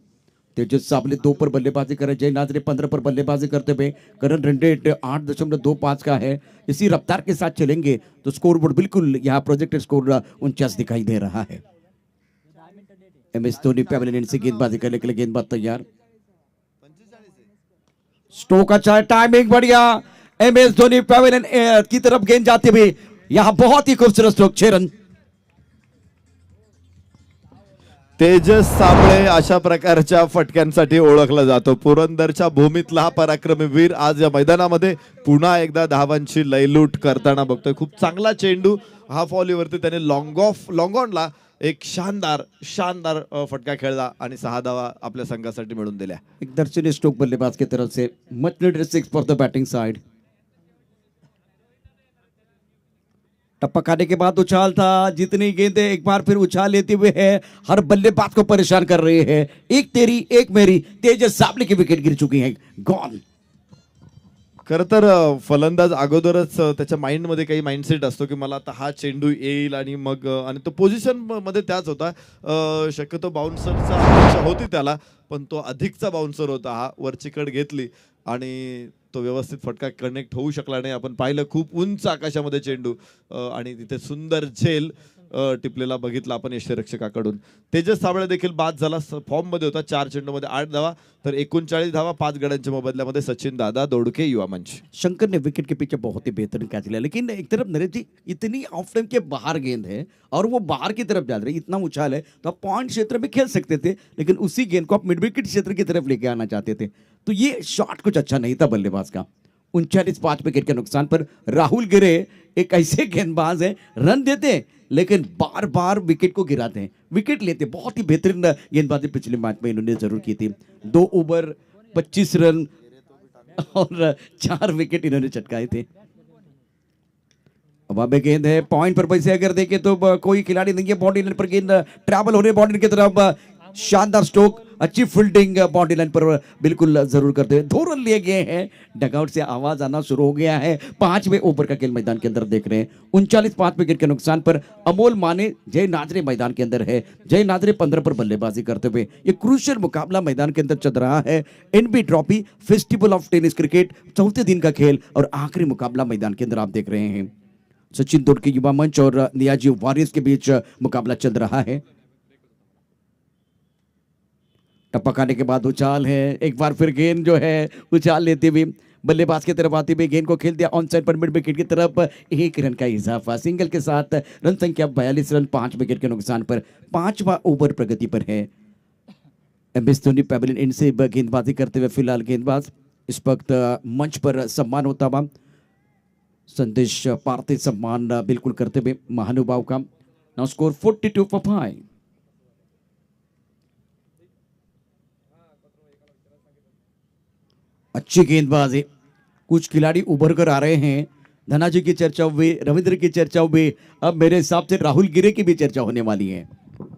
[SPEAKER 2] Tejas Sable 2 पर बल्लेबाजी कर रहे, जय नाजरे 15 पर बल्लेबाजी करते हुए। करंट रन रेट 8.25 का है। इसी रफ्तार के साथ चलेंगे तो स्कोरबोर्ड बिल्कुल यहाँ प्रोजेक्टेड स्कोर 49 दिखाई दे रहा है। MS धोनी पैवेलियन से गेंदबाजी करने के लिए गेंदबाज तैयार। स्ट्रोक अच्छा है, टाइमिंग बढ़िया। MS धोनी पैवेलियन की तरफ गेंद जाते हुए यहां बहुत ही खूबसूरत स्ट्रोक, 6 रन।
[SPEAKER 1] तेजस साबळे अशा प्रकारच्या फटक्यांसाठी ओळखला जातो. पुरंदरच्या भूमीतला हा पराक्रमी वीर आज या मैदानामध्ये पुन्हा एकदा धावांची लयलूट करताना बघतोय. खूप चांगला चेंडू हाफ व्हॉलीवरती त्याने लॉंग ऑनला एक शानदार फटका खेळला आणि 6 धावा आपल्या संघासाठी मिळवून दिल्या.
[SPEAKER 2] एक दर्शनीय स्ट्रोक बल्लेबाज की तरफ से, much needed 6 for the batting side. टप्पा खाने के बाद उछाल था, जितनी गेंदें एक बार फिर उछाल लेते हुए है, हर बल्लेबाज को परेशान कर रही है। एक तेरी एक मेरी, तेजस साबले की विकेट गिर चुकी है, गॉन।
[SPEAKER 1] खरं तर फलंदाज अगोदरच त्याच्या माइंडमध्ये काही माइंडसेट असतो की मला आता हा चेंडू येईल आणि मग आणि तो पोझिशन मध्ये त्याच होता. शक्यतो बाउन्सरचा अपेक्षा होती त्याला, पण तो अधिकचा बाउन्सर होता. हा वरची कड घेतली आणि तो व्यवस्थित फटका कनेक्ट होऊ शकला नाही. आपण पाहिलं खूप उंच आकाशामध्ये चेंडू आणि तिथे सुंदर झेल टिपलेला बघितला आपण यष्टीरक्षकाकडून. तेजस साबळे देखील बाद झाला, फॉर्म मध्ये होता. 4 चेंडूमध्ये 8 धावा, तर 39 धावा 5 गड्यांच्या मोबदल्यामध्ये सचिन दादा दोडके युवा मंच.
[SPEAKER 2] शंकर ने विकेट के पीछे बहुत ही बेहतरीन कैच लिया, लेकिन एक तरफ नरेश जी इतनी ऑफ टाइम के बाहर गेंद है और वो बाहर की तरफ जा रही, इतना उछाल है तो आप पॉइंट क्षेत्र में खेल सकते थे, लेकिन उसी गेंद को आप मिड विकेट क्षेत्र की तरफ लेके आना चाहते थे, तो ये शॉट कुछ अच्छा नहीं था बल्लेबाज का। 39 विकेट के नुकसान पर। राहुल गिरे एक ऐसे गेंदबाज है, रन देते लेकिन बार बार विकेट को गिराते हैं, विकेट लेते। बहुत ही बेहतरीन गेंदबाजी पिछले मैच में इन्होंने जरूर की थी। 2 ओवर 25 रन और 4 विकेट इन्होंने चटकाए थे। अब आगे गेंद है, पॉइंट पर पैसे अगर देखें तो कोई खिलाड़ी नहीं है, बाउंड्री लाइन पर गेंद ट्रैवल हो रही है बाउंड्री की तरफ। शानदार स्ट्रोक, अच्छी फील्डिंग बाउंड्री लाइन पर बिल्कुल जरूर करते हुए। 2 रन लिए गए हैं, डगआउट से आवाज आना शुरू हो गया है। 5वें ओवर का खेल मैदान के अंदर देख रहे हैं। 39 विकेट के नुकसान पर अमोल माने, जय नाजरे मैदान के अंदर है। जय नाजरे 15 पर बल्लेबाजी करते हुए। ये क्रूशियल मुकाबला मैदान के अंदर चल रहा है। NB trophy, festival of tennis cricket, 4थे दिन का खेल और आखिरी मुकाबला मैदान के अंदर आप देख रहे हैं। सचिन दोडके युवा मंच और नियाजी वॉरियर्स के बीच मुकाबला चल रहा है। टप्पा खाने के बाद उछाल है, एक बार फिर गेंद जो है उछाल लेते हुए बल्लेबाज की तरफ आते हुए गेंद को खेल दिया ऑन साइड पर, मिड विकेट की तरफ 1 रन का इजाफा। सिंगल के साथ रन संख्या 42 रन 5 विकेट के नुकसान पर। 5वां ओवर प्रगति पर है। एमएस धोनी पैवेलियन इन से गेंदबाजी करते हुए फिलहाल गेंदबाज इस वक्त मंच पर सम्मान होता हुआ संदेश पार्थिव सम्मान बिल्कुल करते हुए महानुभाव का। Now score 42 for 5। अच्छी गेंदबाजी, कुछ खिलाड़ी उभर कर आ रहे हैं। धनाजी की चर्चा हुई, रविंद्र की चर्चा हुई, अब मेरे हिसाब से राहुल गिरे की भी चर्चा होने वाली है।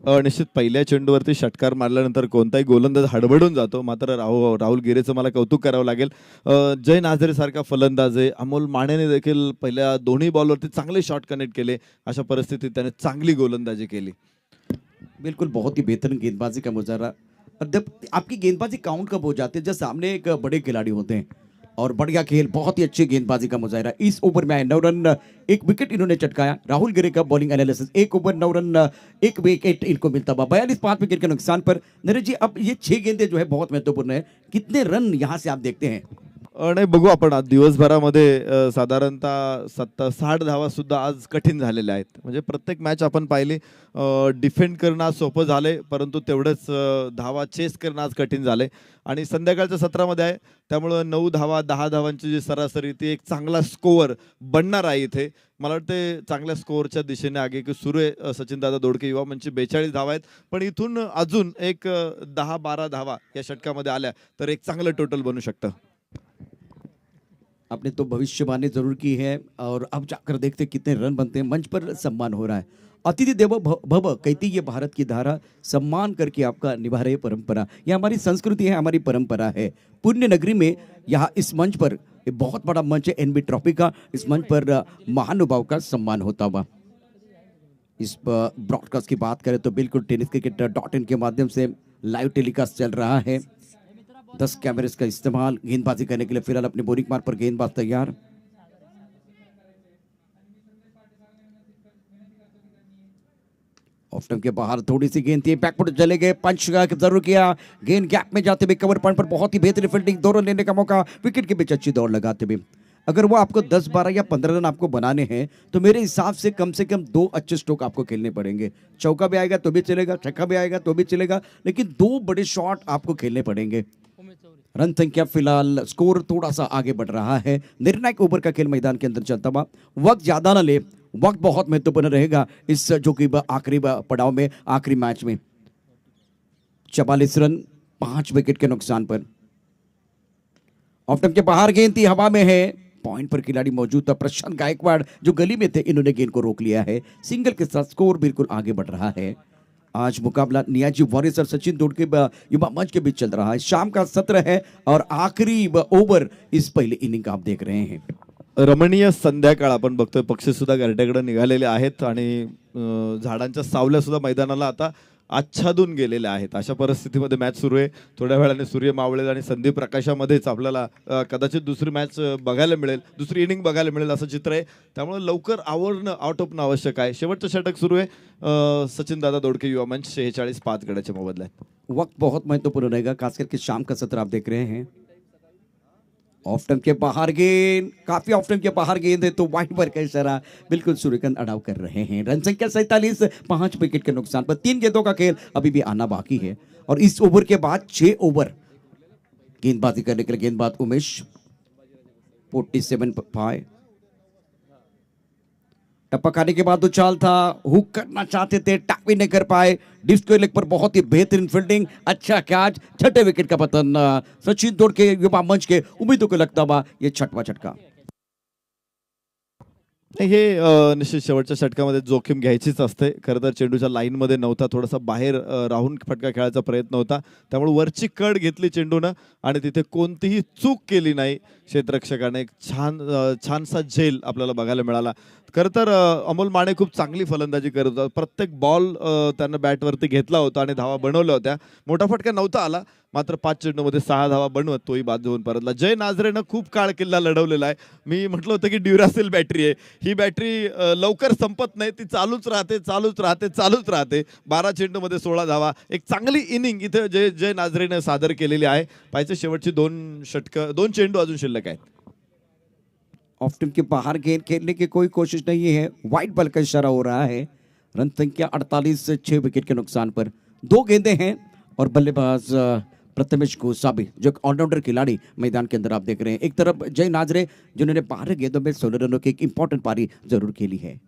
[SPEAKER 1] निश्चित पहिल्या चेंडूवरती षटकार मारल्यानंतर कोणताही गोलंदाज हडबडून जातो, मात्र राहुल गिरेचं मला कौतुक करावं लागेल। जय नाझरे सारखा फलंदाज आहे, अमोल मानेने देखील पहिल्या दोन्ही बॉलवरती चांगले शॉट कनेक्ट केले। अशा परिस्थितीत त्याने चांगली गोलंदाजी केली।
[SPEAKER 2] बिल्कुल बहुत ही बेहतरीन गेंदबाजी का मुजाहरा। और जब आपकी गेंदबाजी काउंट कब हो जाती है, जब सामने एक बड़े खिलाड़ी होते हैं और बढ़िया खेल, बहुत ही अच्छी गेंदबाजी का मुजाहरा। इस ओवर में 9 रन 1 विकेट इन्होंने चटकाया। राहुल गिरे का bowling analysis, 1 over 9 run 1 wicket इनको मिलता हुआ। 42 5 विकेट के नुकसान पर। नरेश जी, अब ये 6 गेंदें जो है बहुत महत्वपूर्ण है, कितने रन यहाँ से आप देखते हैं?
[SPEAKER 1] नाही बघू आपण आज दिवसभरामध्ये साधारणतः 60 धावा सुद्धा आज कठीण झालेल्या आहेत। म्हणजे प्रत्येक मॅच आपण पाहिली, डिफेंड करणं आज सोपं झाले, परंतु तेवढंच धावा चेस करणं आज कठीण झाले। आणि संध्याकाळच्या सत्रामध्ये आहे, त्यामुळे 9 धावा 10 धावांची जी सरासरी ती एक चांगला स्कोअर बनणार आहे इथे। मला वाटते चांगल्या स्कोअरच्या दिशेने आगे की सुरू आहे। सचिन दादा दोडके युवा मंचची 42 धावा आहेत, पण इथून अजून एक 10-12 धावा या षटकामध्ये आल्या तर एक चांगलं टोटल बनू शकतं।
[SPEAKER 2] आपने तो भविष्यवाणी जरूर की है और अब जाकर देखते कितने रन बनते हैं। मंच पर सम्मान हो रहा है। अतिथि देवो भव कहती ये भारत की धारा, सम्मान करके आपका निभा रहे परंपरा। ये हमारी संस्कृति है, हमारी परंपरा है। पुण्य नगरी में यहाँ इस मंच पर, ये बहुत बड़ा मंच है एनबी ट्रॉफी का, इस मंच पर महानुभाव का सम्मान होता हुआ। इस ब्रॉडकास्ट की बात करें तो बिल्कुल टेनिस क्रिकेट .in के माध्यम से लाइव टेलीकास्ट चल रहा है। 10 कैमरेस का इस्तेमाल गेंदबाजी करने के लिए। फिलहाल अपने बोरिंग मार्ग पर गेंदबाज तैयार। ऑफ स्टंप के बाहर थोड़ी सी गेंद थी, बैकफुट चले गए, पंच जरूर किया। गेंद गैप में जाते हुए कवर पॉइंट पर बहुत ही बेहतरीन फील्डिंग, 2 रन लेने का मौका, विकेट के बीच अच्छी दौड़ लगाते हुए। अगर वो आपको 10 12 या 15 रन आपको बनाने हैं तो मेरे हिसाब से कम 2 अच्छे स्ट्रोक आपको खेलने पड़ेंगे। चौका भी आएगा तो भी चलेगा, छक्का भी आएगा तो भी चलेगा, लेकिन 2 बड़े शॉट आपको खेलने पड़ेंगे। रन संख्या फिलहाल स्कोर थोड़ा सा आगे बढ़ रहा है। निर्णायक ओवर का खेल मैदान के अंदर चलता हुआ। वक्त ज्यादा ना ले, वक्त बहुत महत्वपूर्ण रहेगा इस जो कि आखिरी पड़ाव में, आखिरी मैच में। 44 रन 5 विकेट के नुकसान पर। ऑफ स्टंप के बाहर गेंद थी, हवा में है, पॉइंट पर खिलाड़ी मौजूद था। प्रशांत गायकवाड़ जो गली में थे, इन्होंने गेंद को रोक लिया है। सिंगल के साथ स्कोर बिल्कुल आगे बढ़ रहा है। आज मुकाबला नियाजी वॉरियर्स और सचिन दोडके युवा मंच के बीच चल रहा है। शाम का सत्र है और आखिरी ओवर इस पहले इनिंग का आप देख रहे हैं।
[SPEAKER 1] रमणीय संध्याकाळ आपण बघतोय, पक्षी सुद्धा घरट्याकडे निघालेले आहेत आणि झाडांच्या सावल्या सुद्धा मैदानाला आता आच्छादून गेलेल्या आहेत। अशा परिस्थितीमध्ये मॅच सुरू आहे। थोड्या वेळाने सूर्य मावळेल आणि संदीप प्रकाशामध्येच आपल्याला कदाचित दुसरी मॅच बघायला मिळेल, दुसरी इनिंग बघायला मिळेल असं चित्र आहे। त्यामुळे लवकर आवरणं आटोपणं आवश्यक आहे। शेवटचं षटक सुरू आहे। सचिन दादा दोडके युवा मंच 46 5 गड्याच्या मोबदल्यात।
[SPEAKER 2] वक्त बहुत महत्वपूर्ण रहेगा, खास करके शाम का सत्र आप देख रहे हैं। ऑफ स्टंप के बाहर गेंद, काफी ऑफ स्टंप के बाहर गेंद है तो वाइड पर का इशारा, बिल्कुल सूर्यकांत अडाव कर रहे हैं। रन संख्या 47 5 विकेट के नुकसान पर। 3 गेंदों का खेल अभी भी आना बाकी है और इस ओवर के बाद 6 ओवर गेंदबाजी करने के लिए गेंदबाज उमेश। 47 5। टप्पा खाने के बाद उछाल था, हुक करना चाहते थे, टैप भी नहीं कर पाए। डिस्को लेग पर बहुत ही बेहतरीन फील्डिंग, अच्छा कैच, 6ठे विकेट का पतन। सचिन दोडके युवा मंच के उम्मीदों को लगता हुआ ये 6वां झटका।
[SPEAKER 1] हे निश्चित शेवटच्या षटकामध्ये जोखीम घ्यायचीच असते। खरं तर चेंडूच्या लाईनमध्ये नव्हता, थोडासा बाहेर राहून फटका खेळायचा प्रयत्न होता, त्यामुळे वरची कड घेतली चेंडूनं आणि तिथे कोणतीही चूक केली नाही क्षेत्ररक्षकाने। एक छानसा झेल आपल्याला बघायला मिळाला। खरं तर अमोल माने खूप चांगली फलंदाजी करत होता। प्रत्येक बॉल त्यानं बॅटवरती घेतला होता आणि धावा बनवल्या होत्या। मोठा फटका नव्हता आला, मात्र 5 चेंडूमध्ये 6 धावा बनवत तोही बाद होऊन परतला. जय नाझरेनं खूप काळ किल्ला लढवलेला आहे. मी म्हटलं होतं की ड्युरासेल बॅटरी आहे. ही बॅटरी लवकर संपत नाही, ती चालूच राहते, चालूच राहते, चालूच राहते. 12 चेंडूमध्ये 16 धावा, एक चांगली इनिंग इथं जय नाझरेनं सादर केलेली आहे. पाहायचं शेवटची 2 चेंडू अजून शिल्लक आहेत.
[SPEAKER 2] ऑफ टीम के बाहर गेंद खेलने की कोई कोशिश नहीं है, वाइट बॉल का इशारा हो रहा है। रन संख्या 48 से 6 विकेट के नुकसान पर 2 गेंदें हैं और बल्लेबाज प्रथमेश गोसावी जो एक ऑलराउंडर खिलाड़ी मैदान के अंदर आप देख रहे हैं। एक तरफ जय नाजरे जिन्होंने 12 गेंदों में 16 रनों की एक इंपॉर्टेंट पारी जरूर खेली है।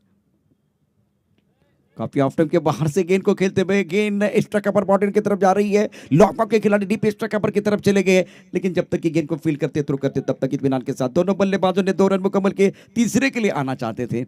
[SPEAKER 2] काफी ऑफ टाइम के बाहर से गेंद को खेलते हुए गेंद एक्स्ट्रा कवर बॉर्डर की तरफ जा रही है। लॉक ऑफ के खिलाड़ी डीप एक्स्ट्रा कवर की तरफ चले गए, लेकिन जब तक कि गेंद को फील करते थ्रो करते तब तक इत्मीनान के साथ दोनों बल्लेबाजों ने 2 रन मुकम्मल किए, तीसरे के लिए आना चाहते थे।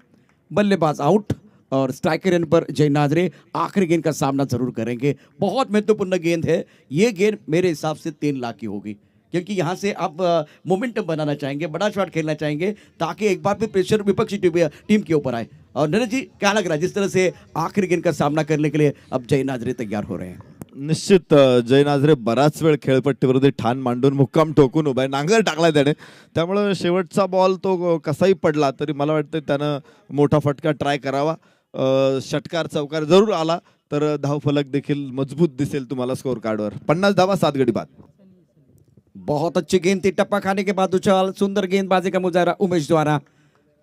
[SPEAKER 2] बल्लेबाज आउट और स्ट्राइकर एंड पर जय नाजरे आखिरी गेंद का सामना जरूर करेंगे। बहुत महत्वपूर्ण गेंद है ये गेंद, मेरे हिसाब से 3 लाख की होगी, क्योंकि यहाँ से आप मोमेंटम बनाना चाहेंगे, बड़ा शॉट खेलना चाहेंगे ताकि एक बार फिर प्रेशर विपक्षी टीम के ऊपर आए। और नरेश जी क्या लग रहा है जिस तरह से आखिरी गेंद का सामना करने के लिए अब जय नाजरे तैयार हो रहे हैं?
[SPEAKER 1] निश्चित जय नाझरे बराच वेळ खेळपट्टीवरती ठाण मांडून मुक्काम ठोकून उभा आहे, नांगर टाकलाय त्याने. त्यामुळे शेवटचा बॉल तो कसाही पडला तरी मला वाटतं त्यानं मोठा फटका ट्राय करावा. षटकार चौकार जरूर आला तर धावफलक देखील मजबूत दिसेल तुम्हाला स्कोर कार्डवर. 50 धावा 7 गडी बाद.
[SPEAKER 2] बहुत अच्छी गेंद थी, टप्पा खाने के बाद उछाल, सुंदर गेंदबाजी का मुजाहरा उमेश द्वारा।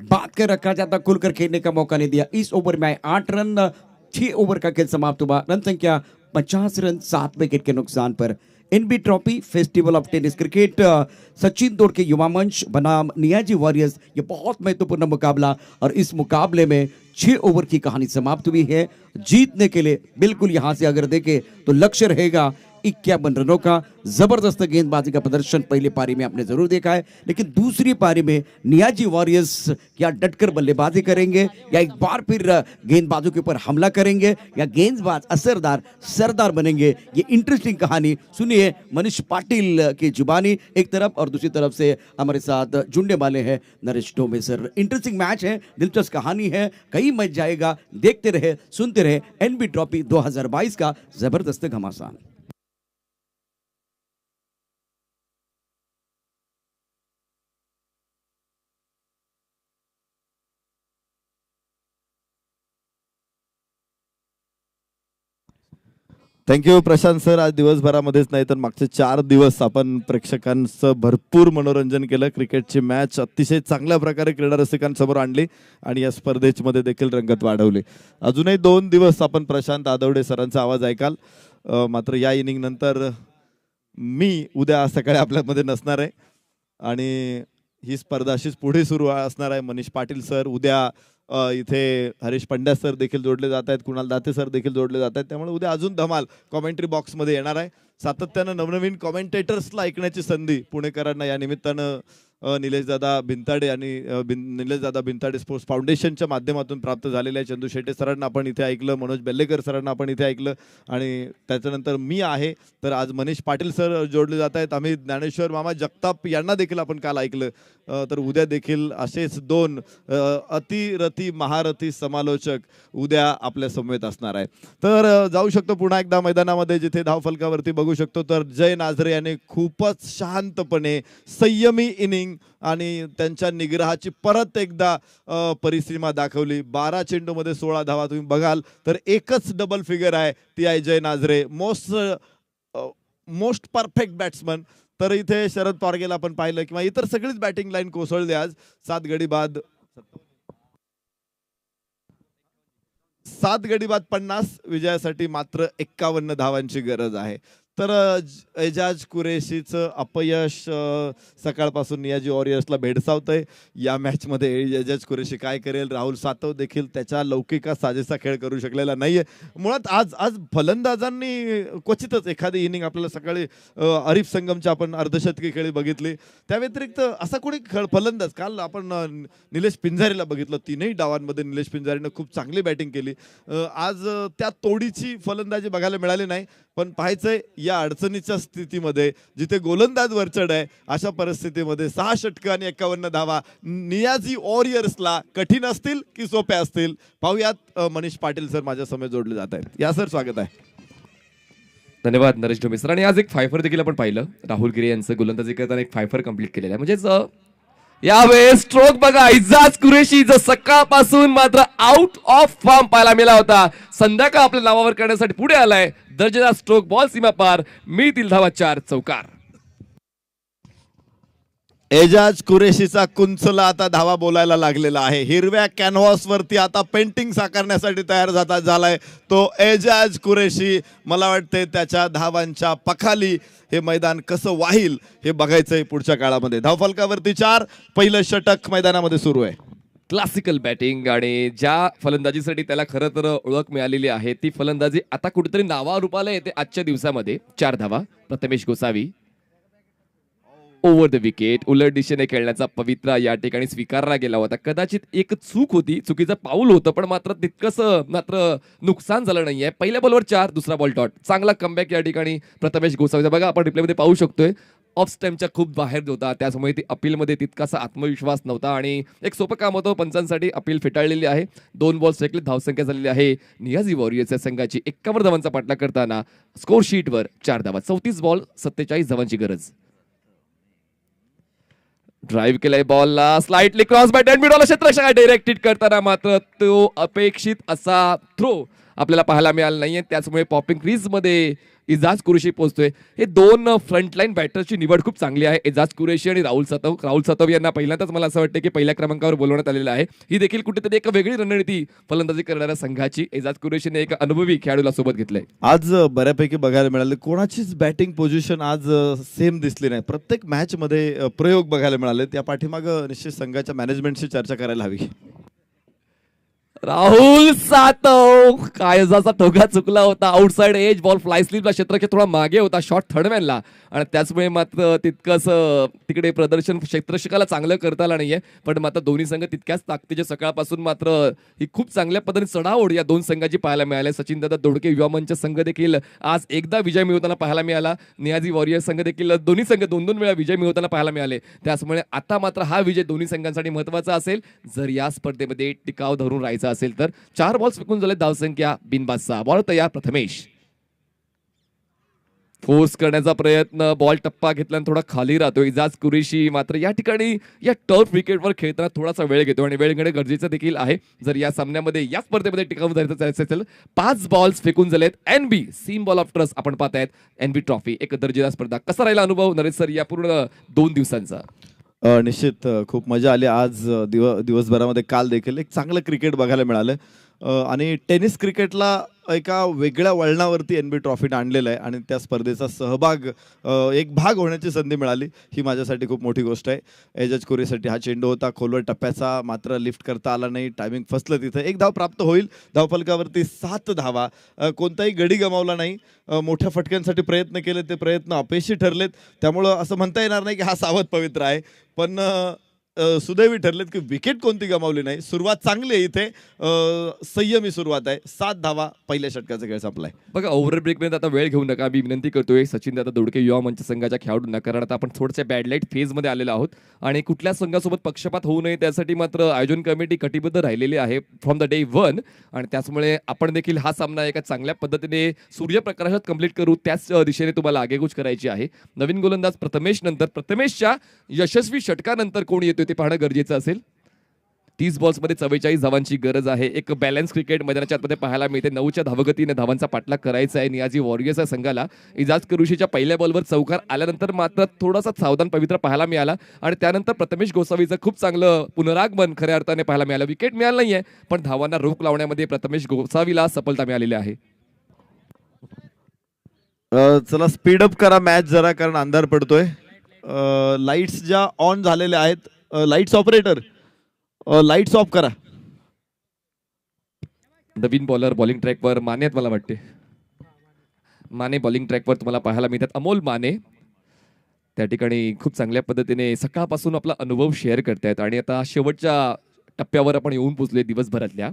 [SPEAKER 2] बात कर रखा जाता, खुलकर खेलने का मौका नहीं दिया। इस ओवर में आए 8 रन, 6 ओवर का खेल समाप्त हुआ। रन संख्या 50 रन 7 विकेट के नुकसान पर। NB trophy festival of tennis cricket Sachin दौड़ के युवा मंच बनाम नियाजी वॉरियर्स, ये बहुत महत्वपूर्ण मुकाबला और इस मुकाबले में 6 ओवर की कहानी समाप्त हुई है। जीतने के लिए बिल्कुल यहां से अगर देखें तो लक्ष्य रहेगा 51 रनों का। जबरदस्त गेंदबाजी का प्रदर्शन पहली पारी में आपने जरूर देखा है, लेकिन दूसरी पारी में नियाजी वॉरियर्स क्या डटकर बल्लेबाजी करेंगे या एक बार फिर गेंदबाजों के ऊपर हमला करेंगे या गेंदबाज असरदार सरदार बनेंगे? ये इंटरेस्टिंग कहानी सुनिए मनीष पाटिल की जुबानी एक तरफ और दूसरी तरफ से हमारे साथ जुड़ने वाले हैं नरेश डोमे सर। इंटरेस्टिंग मैच है, दिलचस्प कहानी है, कई मैच जाएगा, देखते रहे सुनते रहे। एनबी ट्रॉफी 2022 का जबरदस्त घमासान।
[SPEAKER 1] Thank you Prashant sir. आज दिवसभरामध्येच नाही तर मागचे 4 दिवस आपण प्रेक्षकांचं भरपूर मनोरंजन केलं. क्रिकेटची मॅच अतिशय चांगल्या प्रकारे क्रीडा रसिकांसमोर आणली आणि या स्पर्धेमध्ये देखील रंगत वाढवली. अजूनही 2 दिवस आपण प्रशांत आदवडे सरांचा आवाज ऐकाल. मात्र या इनिंग नंतर मी उद्या सकाळी आपल्यामध्ये नसणार आहे आणि ही स्पर्धा अशीच पुढे सुरू असणार आहे. मनीष पाटील सर उद्या इथे हरीश पंड्या सर देखील जोडले जात आहेत, कुणाल दाते सर देखील जोडले जात आहेत. त्यामुळे उद्या अजून धमाल कॉमेंट्री बॉक्समध्ये येणार आहे. सातत्यानं नवनवीन कॉमेंटेटर्सला ऐकण्याची संधी पुणेकरांना या निमित्तानं निलेशदादा भिंताडे आणि निलेशदादा भिंताडे स्पोर्ट्स फाउंडेशनच्या माध्यमातून प्राप्त झालेल्या आहे. चंदू शेटे सरांना आपण इथे ऐकलं, मनोज बेल्लेकर सरांना आपण इथे ऐकलं आणि त्याच्यानंतर मी आहे तर आज मनीष पाटील सर जोडले जात आहेत. आम्ही ज्ञानेश्वर मामा जगताप यांना देखील आपण काल ऐकलं. तर उद्या देखील असेच 2 अतिरथी महारथी समालोचक उद्या आपल्या समवेत असणार आहे. तर जाऊ शकतो पुन्हा एकदा मैदानामध्ये जिथे धावफलकावरती बघू शकतो तर जय नाझरे याने खूपच शांतपणे संयमी इनिंग आणि त्यांच्या निग्रहाची परत एकदा परिसीमा दाखवली. 12 चेंडूमध्ये 16 धावा तुम्ही बघाल तर एकच डबल फिगर आहे, ती आहे Jay Nazare. Most perfect batsman. तर इथे शरद पवार आपण पाहिलं किंवा इतर सगळीच बॅटिंग लाईन कोसळली आज. 7 गडी बाद 7 गडी बाद 50 विजयासाठी मात्र 51 धावांची गरज आहे. तर एजाज कुरेशीचं अपयश सकाळपासून नियाजी वॉरियर्सला भेडसावतंय. या मॅचमध्ये एजाज कुरेशी काय करेल? राहुल सातव देखील त्याच्या लौकिका साजेसा खेळ करू शकलेला नाहीये. मुळात आज फलंदाजांनी क्वचितच एखादी इनिंग आपल्याला सकाळी अरिफ संगमच्या आपण अर्धशतकी खेळी बघितली. त्या व्यतिरिक्त असा कोणी फलंदाज काल आपण निलेश पिंजारीला बघितलं. 3ही डावांमध्ये निलेश पिंजारीनं खूप चांगली बॅटिंग केली. आज त्या तोडीची फलंदाजी बघायला मिळाली नाही. पण पाहायचंय या अडचणीच्या स्थितीमध्ये जिथे गोलंदाज वरचढ आहे अशा परिस्थितीमध्ये 6 षटकं आणि 51 धावा नियाजी वॉरियर्सला कठीण असतील की सोप्या असतील? पाहूयात. मनीष पाटील सर माझ्या समोर जोडले जात आहेत. या सर स्वागत आहे.
[SPEAKER 3] धन्यवाद नरेश ढोमे सर. आणि आज एक फायफर देखील आपण पाहिलं. राहुल गिरे यांचं गोलंदाजी करताना एक फायफर कंप्लीट केलेलं आहे. म्हणजेच यावेळेस स्ट्रोक बघा, इजाज कुरेशी जो सकाळपासून मात्र आउट ऑफ फॉर्म पाहायला मिळाला होता, संध्याकाळ आपल्या नावावर करण्यासाठी पुढे आलाय. दर्जेदार स्ट्रोक, बॉल सीमा पार, मिळतील धावा 4 चौकार.
[SPEAKER 1] एजाज कुरेशीचा कुंचला आता धावा बोलायला लागलेला आहे. हिरव्या कॅनव्हास वरती आता पेंटिंग साकारण्यासाठी तयार झालाय तो एजाज कुरेशी. मला वाटते त्याच्या धावांच्या पखाली हे मैदान कसं वाहील हे बघायचंय पुढच्या काळामध्ये. धावफलकावरती 4, पहिलं षटक मैदानामध्ये सुरू आहे.
[SPEAKER 3] क्लासिकल बॅटिंग आणि ज्या फलंदाजीसाठी त्याला खरं तर ओळख मिळालेली आहे ती फलंदाजी आता कुठेतरी नावारूपाला येते आजच्या दिवसामध्ये. 4 धावा. Prathamesh Gosavi over the wicket. उलट दिशेने खेळण्याचा पवित्रा या ठिकाणी स्वीकारला गेला होता. कदाचित एक चूक होती, चुकीचं पाऊल होतं, पण मात्र तितकंच मात्र नुकसान झालं नाहीये. पहिल्या बॉलवर 4, दुसरा बॉल डॉट. चांगला कमबॅक या ठिकाणी प्रथमेश गोसावीचा. बघा आपण रिप्लेमध्ये पाहू शकतोय, ऑफ स्टॅम्पच्या खूप बाहेर होता, त्यामुळे ती अपीलमध्ये तितकासा आत्मविश्वास नव्हता आणि एक सोपं काम होतं पंचांसाठी. अपील फेटाळलेली आहे. 2 बॉल्स फेकले. धावसंख्या झालेली आहे नियाजी वॉरियर्सच्या संघाची 51 धावांचा पाठलाग करताना स्कोर शीटवर 4 धावा. 34 बॉल 47 धावांची गरज. ड्राईव्ह केलाय बॉलला, स्लाइटली क्रॉस बाय डेन मिडॉल क्षेत्ररक्षक डायरेक्टेड करताना मात्र तो अपेक्षित असा थ्रो आपल्याला पाहायला मिळाला नाहीये. त्याचमुळे पॉपिंग क्रीज मध्ये इजाज कुरेशी पोहोचतोय. हे 2 फ्रंटलाईन बॅटर्सची निवड खूप चांगली आहे, एजाज कुरेशी आणि राहुल सतव. राहुल सतव यांना पहिल्यांदाच मला असं वाटतं की पहिल्या क्रमांकावर बोलवण्यात आलेलं आहे. ही देखील कुठेतरी एक वेगळी रणनीती फलंदाजी करणाऱ्या संघाची. एजाज कुरेशीने एक अनुभवी खेळाडूला सोबत घेतलंय.
[SPEAKER 1] आज बऱ्यापैकी बघायला मिळाले. कोणाचीच बॅटिंग पोझिशन आज सेम दिसली नाही. प्रत्येक मॅच मध्ये प्रयोग बघायला मिळाले. त्या पाठीमाग निश्चित संघाच्या मॅनेजमेंटशी चर्चा करायला हवी.
[SPEAKER 3] राहुल सातव काळजाचा ठोका चुकला होता. आउटसाइड एज बॉल फ्लाय स्लिपला क्षेत्ररक्षक थोडा मागे होता शॉट थर्डमॅनला आणि त्याचमुळे मात्र तितकंच तिकडे प्रदर्शन क्षेत्ररक्षकाला चांगलं करता आलं नाहीये. पण मात्र दोन्ही संघ तितक्याच ताकदीचे सकाळपासून मात्र ही खूप चांगल्या पद्धतीने चढाओढ या 2 संघाची पाहायला मिळाली. सचिन दादा दोडके युवा मंच संघ देखील आज एकदा विजय मिळवताना पाहायला मिळाला. नियाजी वॉरियर्स संघ देखील दोन्ही संघ 2-2 वेळा विजय मिळवताना पाहायला मिळाले. त्याचमुळे आता मात्र हा विजय दोन्ही संघांसाठी महत्त्वाचा असेल जर या स्पर्धेमध्ये टिकाव धरून राहायचा असेल तर. 4 बॉल्स फेकून झाले. धावसंख्या बिनबादचा. बॉल तयार. प्रथमेश फोर्स करण्याचा प्रयत्न, बॉल टप्पा घेतल्याने थोडा खाली राहतो. इजाज कुरेशी मात्र या ठिकाणी या टर्फ विकेटवर खेळताना थोडासा वेळ घेतो आणि वेळ घेणे गरजेचं देखील आहे जर या सामन्यामध्ये या स्पर्धेमध्ये टिकाऊ धरायचं असेल. 5 बॉल्स फेकून झालेत. NB सिम्बॉल ऑफ ट्रस्ट आपण पाहतायत. NB ट्रॉफी एक दर्जेदार स्पर्धा. कसा राहिला अनुभव नरेश सर या पूर्ण 2 दिवसांचा?
[SPEAKER 1] निश्चित खूप मजा आली आज दिवसभरामध्ये. काल देखील एक चांगलं क्रिकेट बघायला मिळालं आणि टेनिस क्रिकेटला एका वेगळ्या वळणावरती NB ट्रॉफीने आणलेलं आहे आणि त्या स्पर्धेचा सहभाग एक भाग होण्याची संधी मिळाली. ही माझ्यासाठी खूप मोठी गोष्ट आहे. एजाज कुरेशीसाठी हा चेंडू होता खोलवर टप्प्याचा, मात्र लिफ्ट करता आला नाही. टायमिंग फसलं तिथं. 1 धाव प्राप्त होईल. धावफलकावरती 7 धावा. कोणताही गडी गमावला नाही. मोठ्या फटक्यांसाठी प्रयत्न केले, ते प्रयत्न अपयशी ठरलेत. त्यामुळं असं म्हणता येणार नाही की हा सावध पवित्र आहे, पण सुदैवी ठरलेत की विकेट कोणती गमावली नाही. सुरुवात चांगली आहे इथे. संयमी सुरुवात आहे. 7 धावा. पहिल्या षटकाचा खेळ संपलाय.
[SPEAKER 3] बघा ओव्हर ब्रेकमध्ये आता वेळ घेऊ नका. मी विनंती करतोय सचिन दादा दोडके युवा मंच संघाच्या खेळाडूंना, कारण आता आपण थोड्याशा बॅडलाईट फेजमध्ये आलेलो आहोत आणि कुठल्या संघासोबत पक्षपात होऊ नये त्यासाठी मात्र आयोजन कमिटी कटिबद्ध राहिलेली आहे फ्रॉम द डे 1 आणि त्याचमुळे आपण देखील हा सामना एका चांगल्या पद्धतीने सूर्यप्रकाशात कंप्लीट करू त्याच दिशेने तुम्हाला आगेकूच करायची आहे. नवीन गोलंदाज प्रथमेश नंतर प्रथमेशच्या यशस्वी षटकानंतर कोण येतोय ते पाहणं गरजेचं असेल. 30 बॉल्समध्ये 44 धावांची गरज आहे. एक बॅलन्स क्रिकेट मैदानाच्या आतमध्ये पाहायला मिळते. 9च्या धावगतीने धावांचा पाठलाग करायचा आहे नियाजी वॉरियर्सच्या संघाला. इजाज कुरेशीच्या पहिल्या बॉलवर चौकार आल्यानंतर मात्र थोडासा सावधान पवित्र पाहायला मिळाला आणि त्यानंतर प्रथमेश गोसावीचं खूप चांगलं पुनरागमन खऱ्या अर्थाने पाहायला मिळालं. विकेट मिळालं नाहीये पण धावांना रोख लावण्यामध्ये प्रथमेश गोसावीला सफलता मिळालेली आहे.
[SPEAKER 1] चला स्पीडअप करा मॅच जरा, कारण अंधार पडतोय. लाईट्स ज्या ऑन झालेल्या आहेत, लाईट्स ऑपरेटर लाईट्स ऑफ करा.
[SPEAKER 3] नवीन बॉलर बॉलिंग ट्रॅकवर माने आहेत मला वाटते. माने बॉलिंग ट्रॅकवर तुम्हाला पाहायला मिळतात. अमोल माने त्या ठिकाणी खूप चांगल्या पद्धतीने सकाळपासून आपला अनुभव शेअर करतायत आणि आता शेवटच्या टप्प्यावर आपण येऊन पोहोचले दिवसभरातल्या.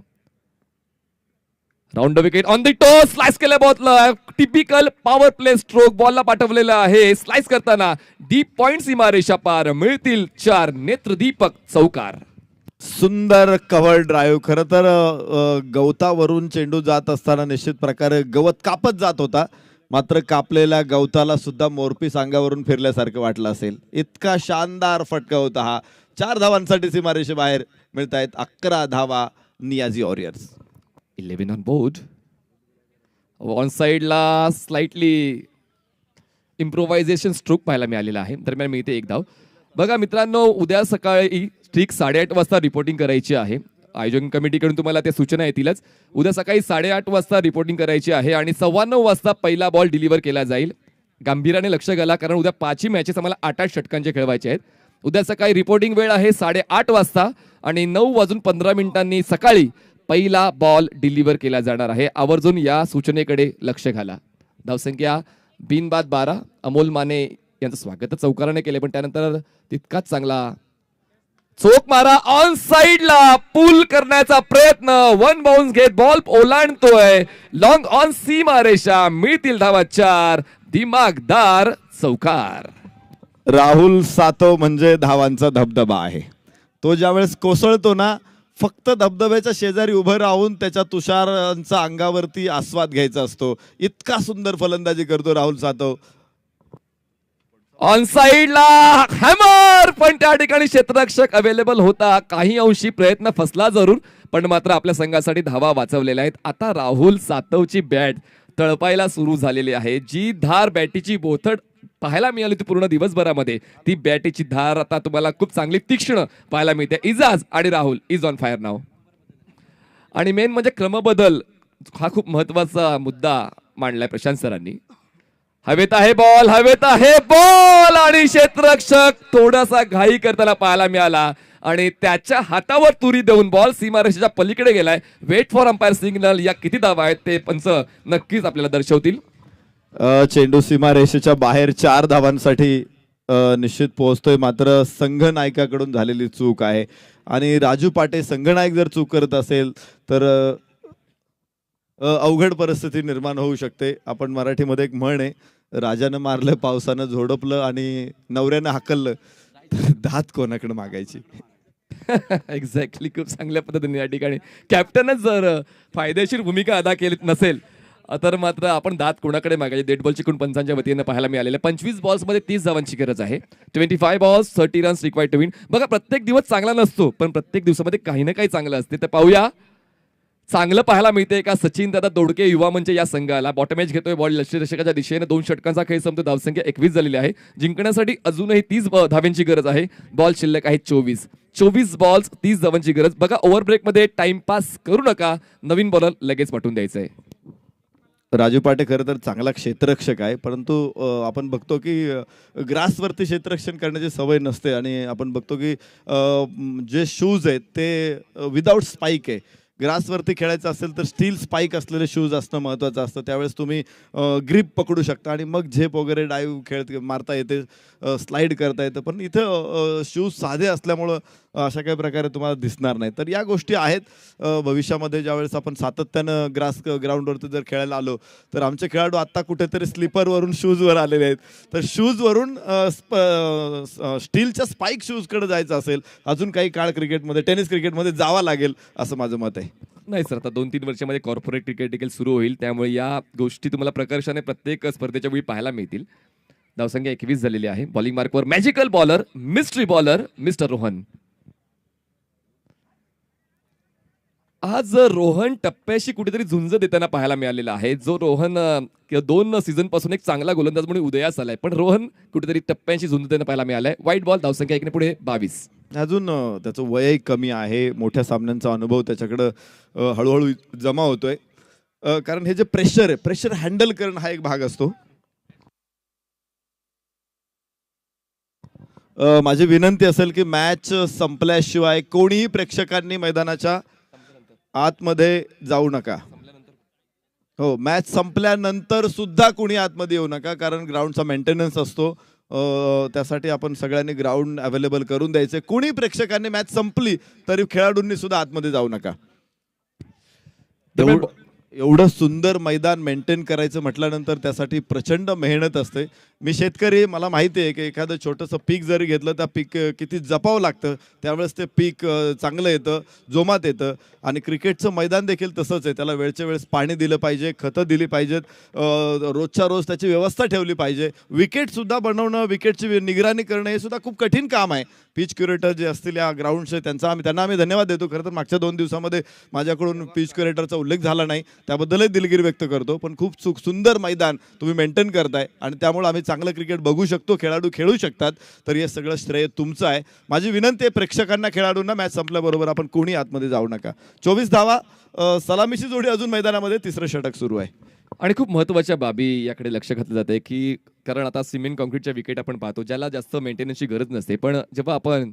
[SPEAKER 3] Round the wicket on the toe. Slice केल्या बॉलला. टिपिकल पॉवर प्ले स्ट्रोक बॉलला पाठवलेला आहे. स्लाइस करताना डीप पॉइंट सीमारेषा पार. मिळतील 4. नेत्रदीपक चौकार.
[SPEAKER 1] सुंदर कव्हर ड्राईव्ह. खरं तर गवतावरून चेंडू जात असताना निश्चित प्रकारे गवत कापत जात होता. मात्र कापलेल्या गवताला सुद्धा मोरपीस अंगावरून फिरल्यासारखं वाटलं असेल. इतका शानदार फटका होता हा. 4 धावांसाठी सीमारेषेबाहेर मिळत आहेत. 11 धावा Niazi warriors.
[SPEAKER 3] 11 on board. On साईडला स्लाइटली इम्प्रोव्हायझेशन स्ट्रोक पाहायला मिळालेला आहे. दरम्यान मिळते 1 धाव. बघा मित्रांनो, उद्या सकाळी ठीक 8:30 वाजता रिपोर्टिंग करायची आहे. आयोजन कमिटीकडून तुम्हाला त्या सूचना येतीलच. उद्या सकाळी 8:30 वाजता रिपोर्टिंग करायची आहे आणि 9:15 वाजता पहिला बॉल डिलिव्हर केला जाईल. गांभीर्याने लक्ष घाला, कारण उद्या 5 मॅचेस आम्हाला 8-8 षटकांचे खेळवायचे आहेत. उद्या सकाळी रिपोर्टिंग वेळ आहे 8:30 वाजता आणि 9:15 सकाळी पहिला बॉल डिलिव्हर केला जाणार आहे. आवर्जून या सूचनेकडे लक्ष घाला. धावसंख्या बिनबाद 12. अमोल माने यांचं स्वागत चौकाराने केले, पण त्यानंतर तितकाच चांगला चोक मारा ऑन साइडला पूल करण्याचा प्रयत्न. 1 बाउन्स घेत बॉल ओलांडतोय लॉंग ऑन सीमारेषा. मिळतील धावा 4. दिमागदार चौकार.
[SPEAKER 1] राहुल सातव म्हणजे धावांचा धबधबा आहे. तो ज्यावेळेस कोसळतो ना, फक्त धबधब्याच्या शेजारी उभं राहून त्याच्या तुषारांचा अंगावरती आस्वाद घ्यायचा असतो. इतका सुंदर फलंदाजी करतो राहुल सातव.
[SPEAKER 3] ऑन साइडला हॅमर, पण त्या ठिकाणी क्षेत्ररक्षक अवेलेबल होता. काही अंशी प्रयत्न फसला जरूर, पण मात्र आपल्या संघासाठी धावा वाचवलेल्या आहेत. आता राहुल सातवची बॅट तळपायला सुरू झालेली आहे. जी धार बॅटीची बोथट पाहायला मिळाली होती पूर्ण दिवसभरामध्ये, ती बॅटीची धार आता तुम्हाला खूप चांगली तीक्ष्ण पाहायला मिळते. इजाज आणि राहुल इज ऑन फायर नाव. आणि मेन म्हणजे क्रमबदल हा खूप महत्वाचा मुद्दा मांडलाय प्रशांत सरांनी. हवेत आहे बॉल, हवेत आहे बॉल आणि क्षेत्ररक्षक थोडासा घाई करताना पाहायला मिळाला आणि त्याच्या हातावर तुरी देऊन बॉल सीमारेषेच्या पलीकडे गेलाय. Wait for umpire signal. या किती धावा आहेत ते पंच नक्कीच आपल्याला दर्शवतील.
[SPEAKER 1] चेंडू सीमारेषेच्या बाहेर 4 धावांसाठी निश्चित पोहोचतोय. मात्र संघनायकाकडून झालेली चूक आहे आणि राजू पाटे संघनायक जर चूक करत असेल तर अवघड परिस्थिती निर्माण होऊ शकते. आपण मराठीमध्ये एक म्हण आहे, राजानं मारलं पावसानं झोडपलं आणि नवऱ्यानं हाकललं तर दात कोणाकडे मागायची.
[SPEAKER 3] एक्झॅक्टली. खूप चांगल्या पद्धतीने या ठिकाणी कॅप्टनच जर फायदेशीर भूमिका अदा केली नसेल तर मात्र आपण दात कोणाकडे मागायचे. डेड बॉल चिकून पंचांच्या वतीने पाहायला मिळालेले. 25 बॉल्समध्ये 30 धावांची गरज आहे. 25 balls 30 runs required to win. बघा, प्रत्येक दिवस चांगला नसतो, पण प्रत्येक दिवसामध्ये काही ना काही चांगलं असते. तर पाहूया चांगलं पाहायला मिळते का सचिन दादा दोडके युवा मंच या संघाला. बॉटम एज घेतोय बॉल लक्ष्यरक्षकाच्या दिशेने. 2 षटकांचा खेळ संपतो. धावसंख्या 21 झालेली आहे. जिंकण्यासाठी अजूनही 30 धावांची गरज आहे. बॉल शिल्लक आहे 24 बॉल्स 30 धावांची गरज. बघा, ओव्हर ब्रेक मध्ये टाइमपास करू नका. नवीन बॉलर लगेच पाठवून द्यायचंय.
[SPEAKER 1] राजू पाटे खरं तर चांगला क्षेत्ररक्षक आहे, परंतु आपण बघतो की ग्रासवरती क्षेत्ररक्षण करण्याची सवय नसते आणि आपण बघतो की जे शूज आहेत ते विदाऊट स्पाइक आहे. ग्रासवरती खेळायचं असेल तर स्टील स्पाइक असलेले शूज असणं महत्त्वाचं असतं. त्यावेळेस तुम्ही ग्रिप पकडू शकता आणि मग झेप वगैरे डाईव्ह खेळत मारता येते, स्लाइड करता येतं. पण इथं शूज साधे असल्यामुळं अशा काही प्रकारे तुम्हाला दिसणार नाही. तर या गोष्टी आहेत. भविष्यामध्ये ज्यावेळेस आपण सातत्यानं ग्राउंडवरती जर खेळायला आलो तर आमचे खेळाडू आत्ता कुठेतरी स्लीपरवरून शूजवर आलेले आहेत. तर शूजवरून स्टीलच्या स्पाइक शूजकडे जायचं असेल अजून काही काळ क्रिकेटमध्ये, टेनिस क्रिकेटमध्ये जावं लागेल असं माझं मत आहे.
[SPEAKER 3] नाही सर, आता 2-3 वर्षामध्ये कॉर्पोरेट क्रिकेट देखील सुरू होईल, त्यामुळे या गोष्टी तुम्हाला प्रकर्षाने प्रत्येक स्पर्धेच्या वेळी पाहायला मिळतील. धावसंख्या 21 झालेली आहे. बॉलिंग मार्कवर magical bowler, mystery bowler mister Rohan. आज रोहन टप्प्याशी कुठेतरी झुंज देताना पाहायला मिळालेला आहे. जो रोहन 2 सीझन पासून एक चांगला गोलंदाज म्हणून उदयास आलाय, पण रोहन कुठेतरी टप्प्याशी झुंज देताना पाहायला मिळालाय. वाईट बॉल. धावसंख्या 1 पुढे 22.
[SPEAKER 1] अजून त्याचं वयही कमी आहे. मोठ्या सामन्यांचा अनुभव त्याच्याकडं हळूहळू जमा होतोय. कारण हे जे प्रेशर आहे, प्रेशर हँडल करणं हा एक भाग असतो. माझी विनंती असेल की मॅच संपल्याशिवाय कोणीही प्रेक्षकांनी मैदानाच्या आतमध्ये जाऊ नका. हो, मॅच संपल्यानंतर सुद्धा कोणी आतमध्ये येऊ नका, कारण ग्राउंडचा मेंटेनन्स असतो. त्यासाठी आपण सगळ्यांनी ग्राउंड अवेलेबल करून द्यायचे. कोणी प्रेक्षकांनी मॅच संपली तरी खेळाडूंनी सुद्धा आतमध्ये जाऊ नका. एवढं सुंदर मैदान मेंटेन करायचं म्हटल्यानंतर त्यासाठी प्रचंड मेहनत असते. मी शेतकरी, मला माहिती आहे की एखादं छोटंसं पीक जरी घेतलं त्या पीक किती जपावं लागतं, त्यावेळेस ते पीक चांगलं येतं, जोमात येतं. आणि क्रिकेटचं मैदान देखील तसंच आहे, त्याला वेळच्या वेळेस पाणी दिलं पाहिजे, खतं दिली पाहिजेत, रोजच्या रोज त्याची व्यवस्था ठेवली पाहिजे. विकेटसुद्धा बनवणं, विकेटची निगराणी करणं हे सुद्धा खूप कठीण काम आहे. पिच क्युरेटर जे असतील या ग्राउंडचे त्यांना आम्ही धन्यवाद देतो. खरं तर मागच्या 2 दिवसामध्ये माझ्याकडून पिच क्युरेटरचा उल्लेख झाला नाही, त्याबद्दलही दिलगिरी व्यक्त करतो. पण खूप सुंदर मैदान तुम्ही मेंटेन करताय आणि त्यामुळे आम्ही चांगलं क्रिकेट बघू शकतो, खेळाडू खेळू शकतात. तर हे सगळं श्रेय तुमचं आहे. माझी विनंती आहे प्रेक्षकांना, खेळाडूंना, मॅच संपल्याबरोबर आपण कोणी आतमध्ये जाऊ नका. 24 धावा, सलामीची जोडी अजून मैदानामध्ये, तिसरं षटक सुरू आहे.
[SPEAKER 3] आणि खूप महत्त्वाच्या बाबी याकडे लक्ष घातलं जाते की कारण आता सिमेंट कॉन्क्रीटच्या विकेट आपण पाहतो ज्याला जास्त मेंटेनन्सची गरज नसते, पण जेव्हा आपण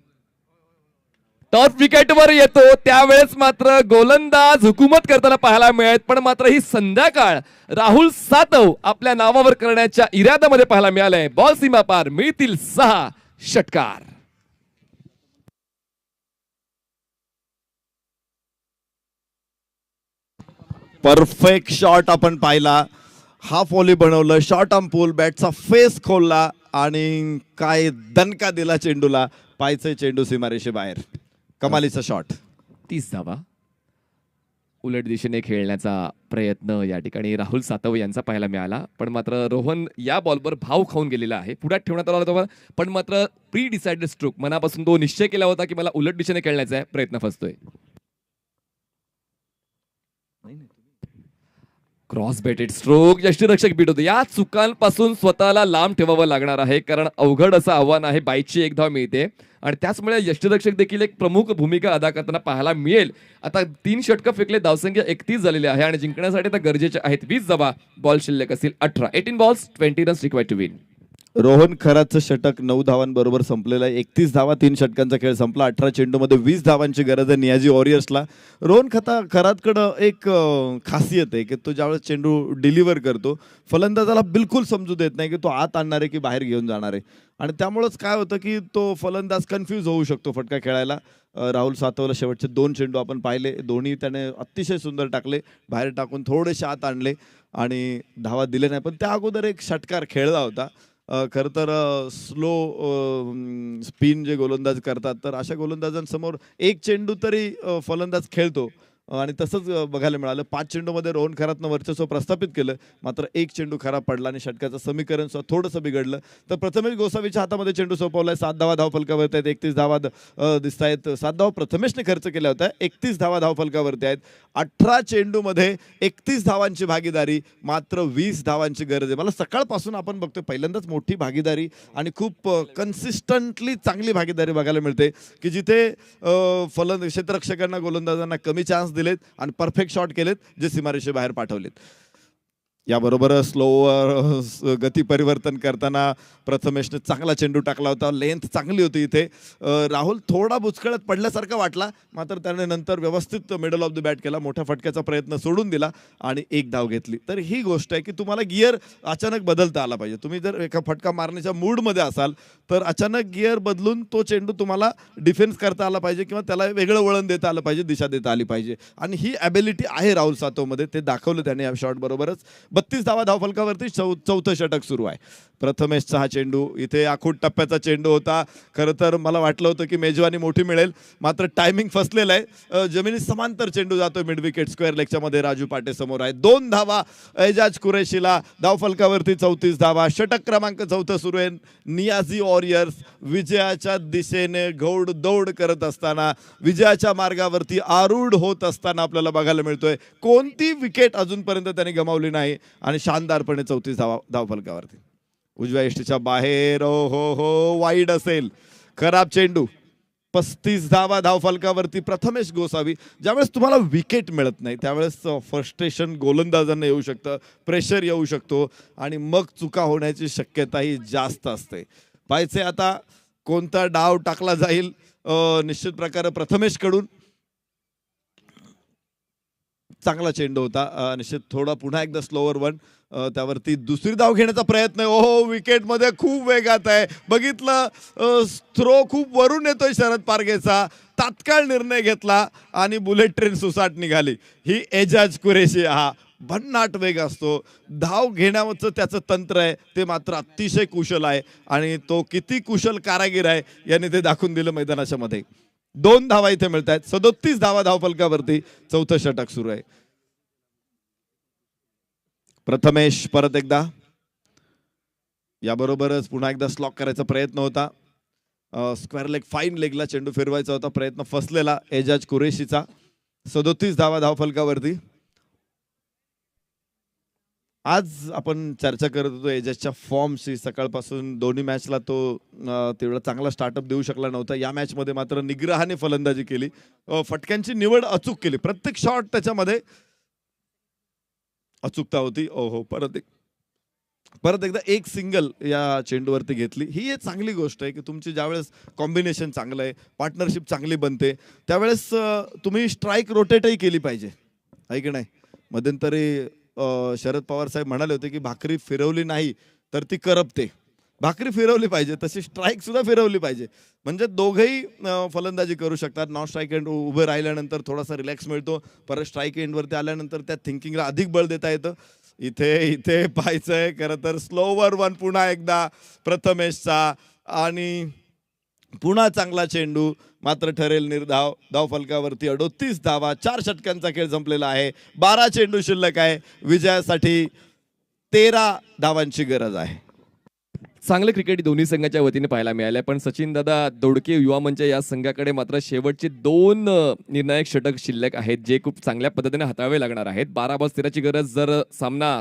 [SPEAKER 3] टॉप विकेटवर येतो त्यावेळेस मात्र गोलंदाज हुकूमत करताना पाहायला मिळत, पण मात्र ही संध्याकाळ राहुल सातव आपल्या नावावर करण्याच्या इराद्यामध्ये पाहायला मिळालंय. बॉल सीमा पार, मिळतील 6 षटकार.
[SPEAKER 1] परफेक्ट शॉट आपण पाहिला, हाफ व्हॉली बनवलं, शॉर्ट आर्म पूल, बॅटचा फेस खोलला आणि काय दणका दिला चेंडूला. पायचे चेंडू सीमारेषे बाहेर, कमालीचा शॉट.
[SPEAKER 3] 30 धावा. उलट दिशेने खेळण्याचा प्रयत्न या ठिकाणी राहुल सातव यांचा पाहायला मिळाला, पण मात्र रोहन या बॉलवर भाव खाऊन गेलेला आहे. पुढ्यात ठेवण्यात आला होता, पण मात्र प्री डिसाइडेड स्ट्रोक, मनापासून तो निश्चय केला होता की मला उलट दिशेने खेळण्याचा आहे, प्रयत्न फसतोय. क्रॉस बेटेड स्ट्रोक, यष्टीरक्षक बीट होते. या चुकांपासून स्वतःला लांब ठेवावं लागणार आहे, कारण अवघड असं आव्हान आहे. 22ची 1 धाव मिळते आणि त्याचमुळे यष्टीरक्षक देखील एक प्रमुख भूमिका अदा करताना पाहायला मिळेल. आता 3 षटकं फेकले, धावसंख्या 31 झालेली आहे आणि जिंकण्यासाठी तर गरजेचे आहेत 20 धावा. बॉल शिल्लक असतील 18. 18 balls 20 runs required to win.
[SPEAKER 1] Rohan खरातचं षटक 9 धावांबरोबर संपलेलं आहे. 31 धावा, 3 षटकांचा खेळ संपला. 18 चेंडूमध्ये 20 धावांची गरज आहे नियाजी वॉरियर्सला. रोहन खरातकडं एक खासियत आहे की तो ज्यावेळेस चेंडू डिलिव्हर करतो, फलंदाजाला बिलकुल समजू देत नाही की तो आत आणणार आहे की बाहेर घेऊन जाणार आहे. आणि त्यामुळंच काय होतं की तो फलंदाज कन्फ्यूज होऊ शकतो फटका खेळायला. राहुल सातवला शेवटचे 2 चेंडू आपण पाहिले, दोन्ही त्याने अतिशय सुंदर टाकले, बाहेर टाकून थोडेसे आत आणले आणि धावा दिले नाही. पण त्या अगोदर एक षटकार खेळला होता. खरं तर स्लो स्पिन जे गोलंदाज करतात, तर अशा गोलंदाजांसमोर एक चेंडू तरी फलंदाज खेळतो आणि तसंच बघायला मिळालं. 5 चेंडूमध्ये रोहन खरातनं वर्चस्व प्रस्थापित केलं, मात्र एक चेंडू खराब पडला आणि षटकाचं समीकरण थोडंसं बिघडलं. तर प्रथमेश गोसावीच्या हातामध्ये चेंडू सोपवलाय. 7 धावा धावफलकावरती आहेत, 31 धावा दिसत आहेत. 7 धावा प्रथमेशने खर्च केल्या होत्या, 31 धावा धावफलकावरती आहेत. 18 चेंडूमध्ये 31 धावांची भागीदारी, मात्र 20 धावांची गरज आहे. मला सकाळपासून आपण बघतोय पहिल्यांदाच मोठी भागीदारी आणि खूप कन्सिस्टंटली चांगली भागीदारी बघायला मिळते की जिथे क्षेत्ररक्षकांना गोलंदाजांना कमी चान्स दिलेत आणि परफेक्ट शॉट केलेत जे सीमारेषे बाहेर पाठवलेत. याबरोबर स्लोवर गती परिवर्तन करताना प्रथमेशने चांगला चेंडू टाकला होता, लेंथ चांगली होती. इथे राहुल थोडा बुचकळत पडल्यासारखा वाटला, मात्र त्याने नंतर व्यवस्थित मिडल ऑफ द बॅट केला, मोठ्या फटक्याचा प्रयत्न सोडून दिला आणि 1 धाव घेतली. तर ही गोष्ट आहे की तुम्हाला गिअर अचानक बदलता आला पाहिजे. तुम्ही जर एका फटका मारण्याच्या मूडमध्ये असाल तर अचानक गिअर बदलून तो चेंडू तुम्हाला डिफेन्स करता आला पाहिजे किंवा त्याला वेगळं वळण देता आलं पाहिजे, दिशा देता आली पाहिजे. आणि ही ॲबिलिटी आहे राहुल सातवमध्ये, ते दाखवलं त्याने या शॉट बरोबरच. 32 धावा धावफलकावरती चौथं षटक सुरू आहे. प्रथमेशचा हा चेंडू इथे आखूड टप्प्याचा चेंडू होता. खरं तर मला वाटलं होतं की मेजवानी मोठी मिळेल, मात्र टायमिंग फसलेलं आहे. जमिनी समांतर चेंडू जातोय मिड विकेट स्क्वेअर लेगच्या मध्ये. राजू पाटे समोर आहे. 2 धावा एजाज कुरेशीला. धावफलकावरती 34 धावा. षटक क्रमांक 4 सुरू आहे. नियाजी वॉरियर्स विजयाच्या दिशेने घोडदौड करत असताना, विजयाच्या मार्गावरती आरूढ होत असताना आपल्याला बघायला मिळतोय. कोणती विकेट अजूनपर्यंत त्यांनी गमावली नाही आणि शानदारपणे 34 धावा धावफलकावरती. उजव्या यष्टीच्या बाहेर, हो वाईड असेल, खराब चेंडू. 35 धावा धावफलकावरती. प्रथमेश गोसावी. ज्यावेळेस तुम्हाला विकेट मिळत नाही त्यावेळेस फ्रस्ट्रेशन गोलंदाजांना येऊ शकतं, प्रेशर येऊ शकतो आणि मग चुका होण्याची शक्यताही जास्त असते. पाहायचे आता कोणता डाव टाकला जाईल. निश्चित प्रकारे प्रथमेशकडून चांगला चेंडू होता. निश्चित थोडा पुन्हा एकदा स्लोवर वन, त्यावरती दुसरी धाव घेण्याचा प्रयत्न आहे. ओहो, विकेटमध्ये खूप वेगात आहे. बघितलं, थ्रो खूप वरून येतोय शरद पारगेचा. तात्काळ निर्णय घेतला आणि बुलेट ट्रेन सुसाट निघाली. ही एजाज कुरेशी, हा भन्नाट वेग असतो, धाव घेण्याचं त्याचं तंत्र आहे ते मात्र अतिशय कुशल आहे आणि तो किती कुशल कारागीर आहे याने ते दाखवून दिलं मैदानाच्या मध्ये. 2 धावा इथे मिळत आहेत. 37 धावा धावफलकावरती. चौथं षटक सुरू आहे. प्रथमेश परत एकदा, याबरोबरच पुन्हा एकदा स्लॉक करायचा प्रयत्न होता. स्क्वेअर लेग, फाईन लेगला चेंडू फिरवायचा होता, प्रयत्न फसलेला एजाज कुरेशीचा. 37 धावा धावफलकावरती. आज आपण चर्चा करत होतो एजाजच्या फॉर्मची. सकाळपासून दोन्ही मॅचला तो तेवढा चांगला स्टार्टअप देऊ शकला नव्हता. या मॅच मध्ये मात्र निग्रहाने फलंदाजी केली, फटक्यांची निवड अचूक केली, प्रत्येक शॉट त्याच्यामध्ये अचूकता होती. ओहो, परत एकदा एक सिंगल या चेंडूवरती घेतली. ही एक चांगली गोष्ट आहे की तुमची ज्यावेळेस कॉम्बिनेशन चांगलं आहे, पार्टनरशिप चांगली बनते, त्यावेळेस तुम्ही स्ट्राईक रोटेटही केली पाहिजे, आहे की नाही. मध्यंतरी शरद पवार साहेब म्हणाले होते की भाकरी फिरवली नाही तर ती करपते. भाकरी फिरवली पाहिजे, तशी स्ट्राईक सुद्धा फिरवली पाहिजे, म्हणजे दोघेही फलंदाजी करू शकतात. नॉन स्ट्राईक एंड उभं राहिल्यानंतर थोडासा रिलॅक्स मिळतो, परत स्ट्राईक एंडवरती आल्यानंतर त्या थिंकिंगला अधिक बळ देता येतं. इथे पाहायचंय खरं तर स्लोवर वन पुन्हा एकदा प्रथमेशचा, आणि पुन्हा चांगला चेंडू, मात्र ठरेल निर्धाव. धावफलकावरती 38 धावा. 4 षटकांचा खेळ संपलेला आहे. 12 चेंडू शिल्लक आहे. विजयासाठी 13 धावांची गरज आहे.
[SPEAKER 3] चांगलं क्रिकेट दोन्ही संघाच्या वतीने पाहायला मिळालं, पण सचिन दादा, दोडके युवा मंच या संघाकडे मात्र शेवटचे 2 निर्णायक षटक शिल्लक आहेत, जे खूप चांगल्या पद्धतीने हाताळावे लागणार आहेत. 12 बॉल 13ची गरज. जर सामना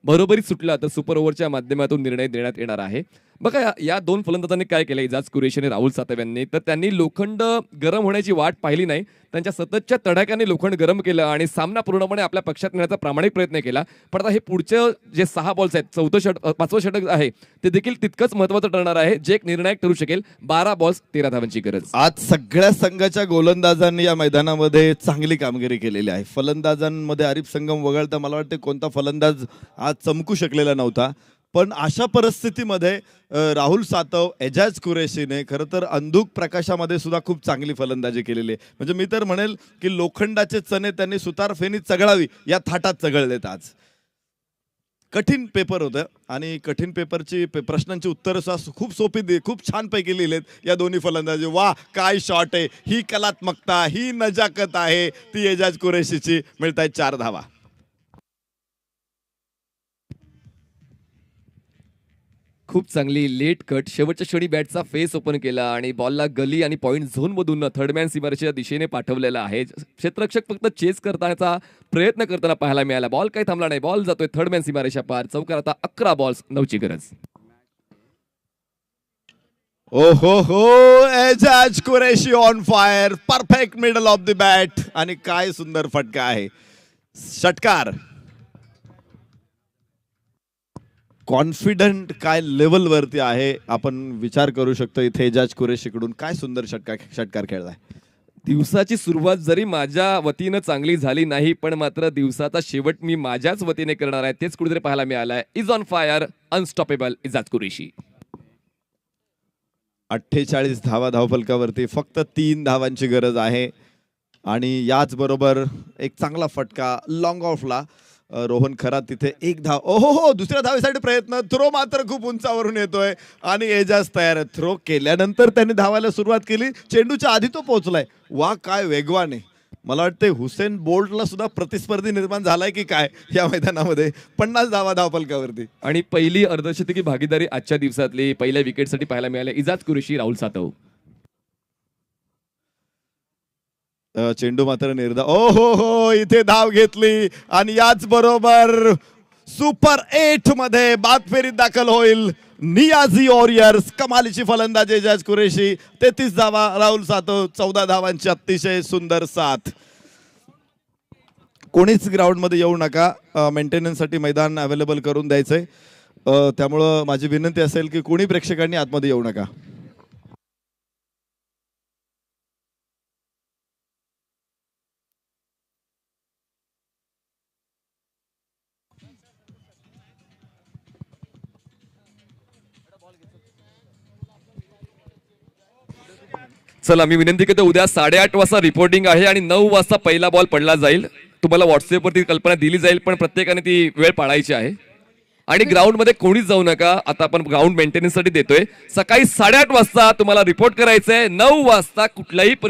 [SPEAKER 3] बरोबरीत सुटला तर सुपर ओव्हरच्या माध्यमातून निर्णय देण्यात येणार आहे. बघा, या 2 फलंदाजांनी काय केलं, एजाज कुरेशी आणि राहुल सातव यांनी, तर त्यांनी लोखंड गरम होण्याची वाट पाहिली नाही. त्यांच्या सततच्या तडाख्याने लोखंड गरम केलं आणि सामना पूर्णपणे आपल्या पक्षात नेण्याचा प्रामाणिक प्रयत्न केला. पण आता हे पुढचे जे 6 बॉल्स आहेत, 5वं षटक आहे, ते देखील तितकंच महत्त्वाचं ठरणार आहे, जे एक निर्णायक ठरू शकेल. 12 बॉल्स 13 धावांची गरज.
[SPEAKER 1] आज सगळ्या संघाच्या गोलंदाजांनी या मैदानामध्ये चांगली कामगिरी केलेली आहे. फलंदाजांमध्ये आरिफ संगम वगळता मला वाटते कोणता फलंदाज आज चमकू शकलेला नव्हता. पण अशा परिस्थितीमध्ये राहुल सातव, एजाज कुरेशीने खरं तर अंधुक प्रकाशामध्ये सुद्धा खूप चांगली फलंदाजी केलेली आहे. म्हणजे मी तर म्हणेल की लोखंडाचे चणे त्यांनी सुतार फेनी चघळावी या थाटात चघळलेत आज. कठीण पेपर होतं आणि कठीण पेपरची प्रश्नांची उत्तरं सुद्धा खूप सोपी खूप छानपैकी लिहिलेत या दोन्ही फलंदाजी. वा, काय शॉट आहे, ही कलात्मकता, ही नजाकत आहे ती एजाज कुरेशीची. मिळतायत 4 धावा.
[SPEAKER 3] खूप चांगली लेट कट, शेवटच्या क्षणी बॅटचा फेस ओपन केला आणि बॉलला गली आणि पॉईंट झोन मधून थर्डमॅन सीमारेषेच्या दिशेने पाठवलेला आहे. क्षेत्ररक्षक फक्त चेस करण्याचा प्रयत्न करताना पाहायला मिळाला. बॉल काही थांबला नाही, बॉल जातोय थर्डमॅन सीमारेषा पार. चौकार आता 11 बॉल्स 9ची गरज.
[SPEAKER 1] ओहो हो, Ejaz Qureshi on fire, perfect middle of the bat, आणि काय सुंदर फटका आहे. षटकार. कॉन्फिडंट काय लेवल वरती आहे आपण विचार करू शकतो. इथे एजाज कुरेशीकडून काय सुंदर षटकार खेळलाय.
[SPEAKER 3] दिवसाची सुरुवात जरी माझ्या वतीनं चांगली झाली नाही, पण मात्र दिवसाचा शेवट मी माझ्याच वतीने करणार आहे, तेच कुठेतरी पाहायला मिळालंय. Is on fire, unstoppable Ejaz Qureshi.
[SPEAKER 1] 48 धावा धावफलकावरती. फक्त 3 धावांची गरज आहे आणि याच बरोबर एक चांगला फटका लॉंग ऑफला. रोहन खरा तिथे 1 धाव. ओहो हो, दुसऱ्या धावेसाठी प्रयत्न. थ्रो मात्र खूप उंचावरून येतोय आणि एजाज तयार आहे. थ्रो केल्यानंतर त्यांनी धावायला सुरुवात केली. चेंडूच्या आधी तो पोहोचलाय. वा, काय वेगवान आहे. मला वाटतं हुसेन बोल्टला सुद्धा प्रतिस्पर्धी निर्माण झालाय की काय या मैदानामध्ये. 50 धावा धावफलकावरती.
[SPEAKER 3] आणि पहिली अर्धशतकी भागीदारी आजच्या दिवसातली पहिल्या विकेटसाठी पाहायला मिळाली. एजाज कुरेशी, राहुल सातव.
[SPEAKER 1] चेंडू मात्र निर्धाव. ओ हो हो, इथे धाव घेतली आणि याच बरोबर सुपर 8 मध्ये बाद फेरीत दाखल होईल नियाझी वॉरियर्स. कमालीची फलंदाजी एजाज कुरेशी. 33 धावा, राहुल सातव 14 धावांची अतिशय सुंदर साथ. कोणीच ग्राउंड मध्ये येऊ नका, मेंटेनन्स साठी मैदान अवेलेबल करून द्यायचंय. त्यामुळं माझी विनंती असेल की कोणी प्रेक्षकांनी आतमध्ये येऊ नका.
[SPEAKER 3] चला, मी विनंती करतो, उद्या 8:30 वाजता रिपोर्टिंग आहे आणि 9 वाजता पहिला बॉल पडला जाईल. तुम्हाला व्हॉट्सअपवरती कल्पना दिली जाईल, पण प्रत्येकाने ती वेळ पाळायची आहे. आणि ग्राउंडमध्ये कोणीच जाऊ नका. आता आपण ग्राउंड मेंटेनन्ससाठी देतोय. सकाळी 8:30 वाजता तुम्हाला रिपोर्ट करायचंय. 9 वाजता कुठल्याही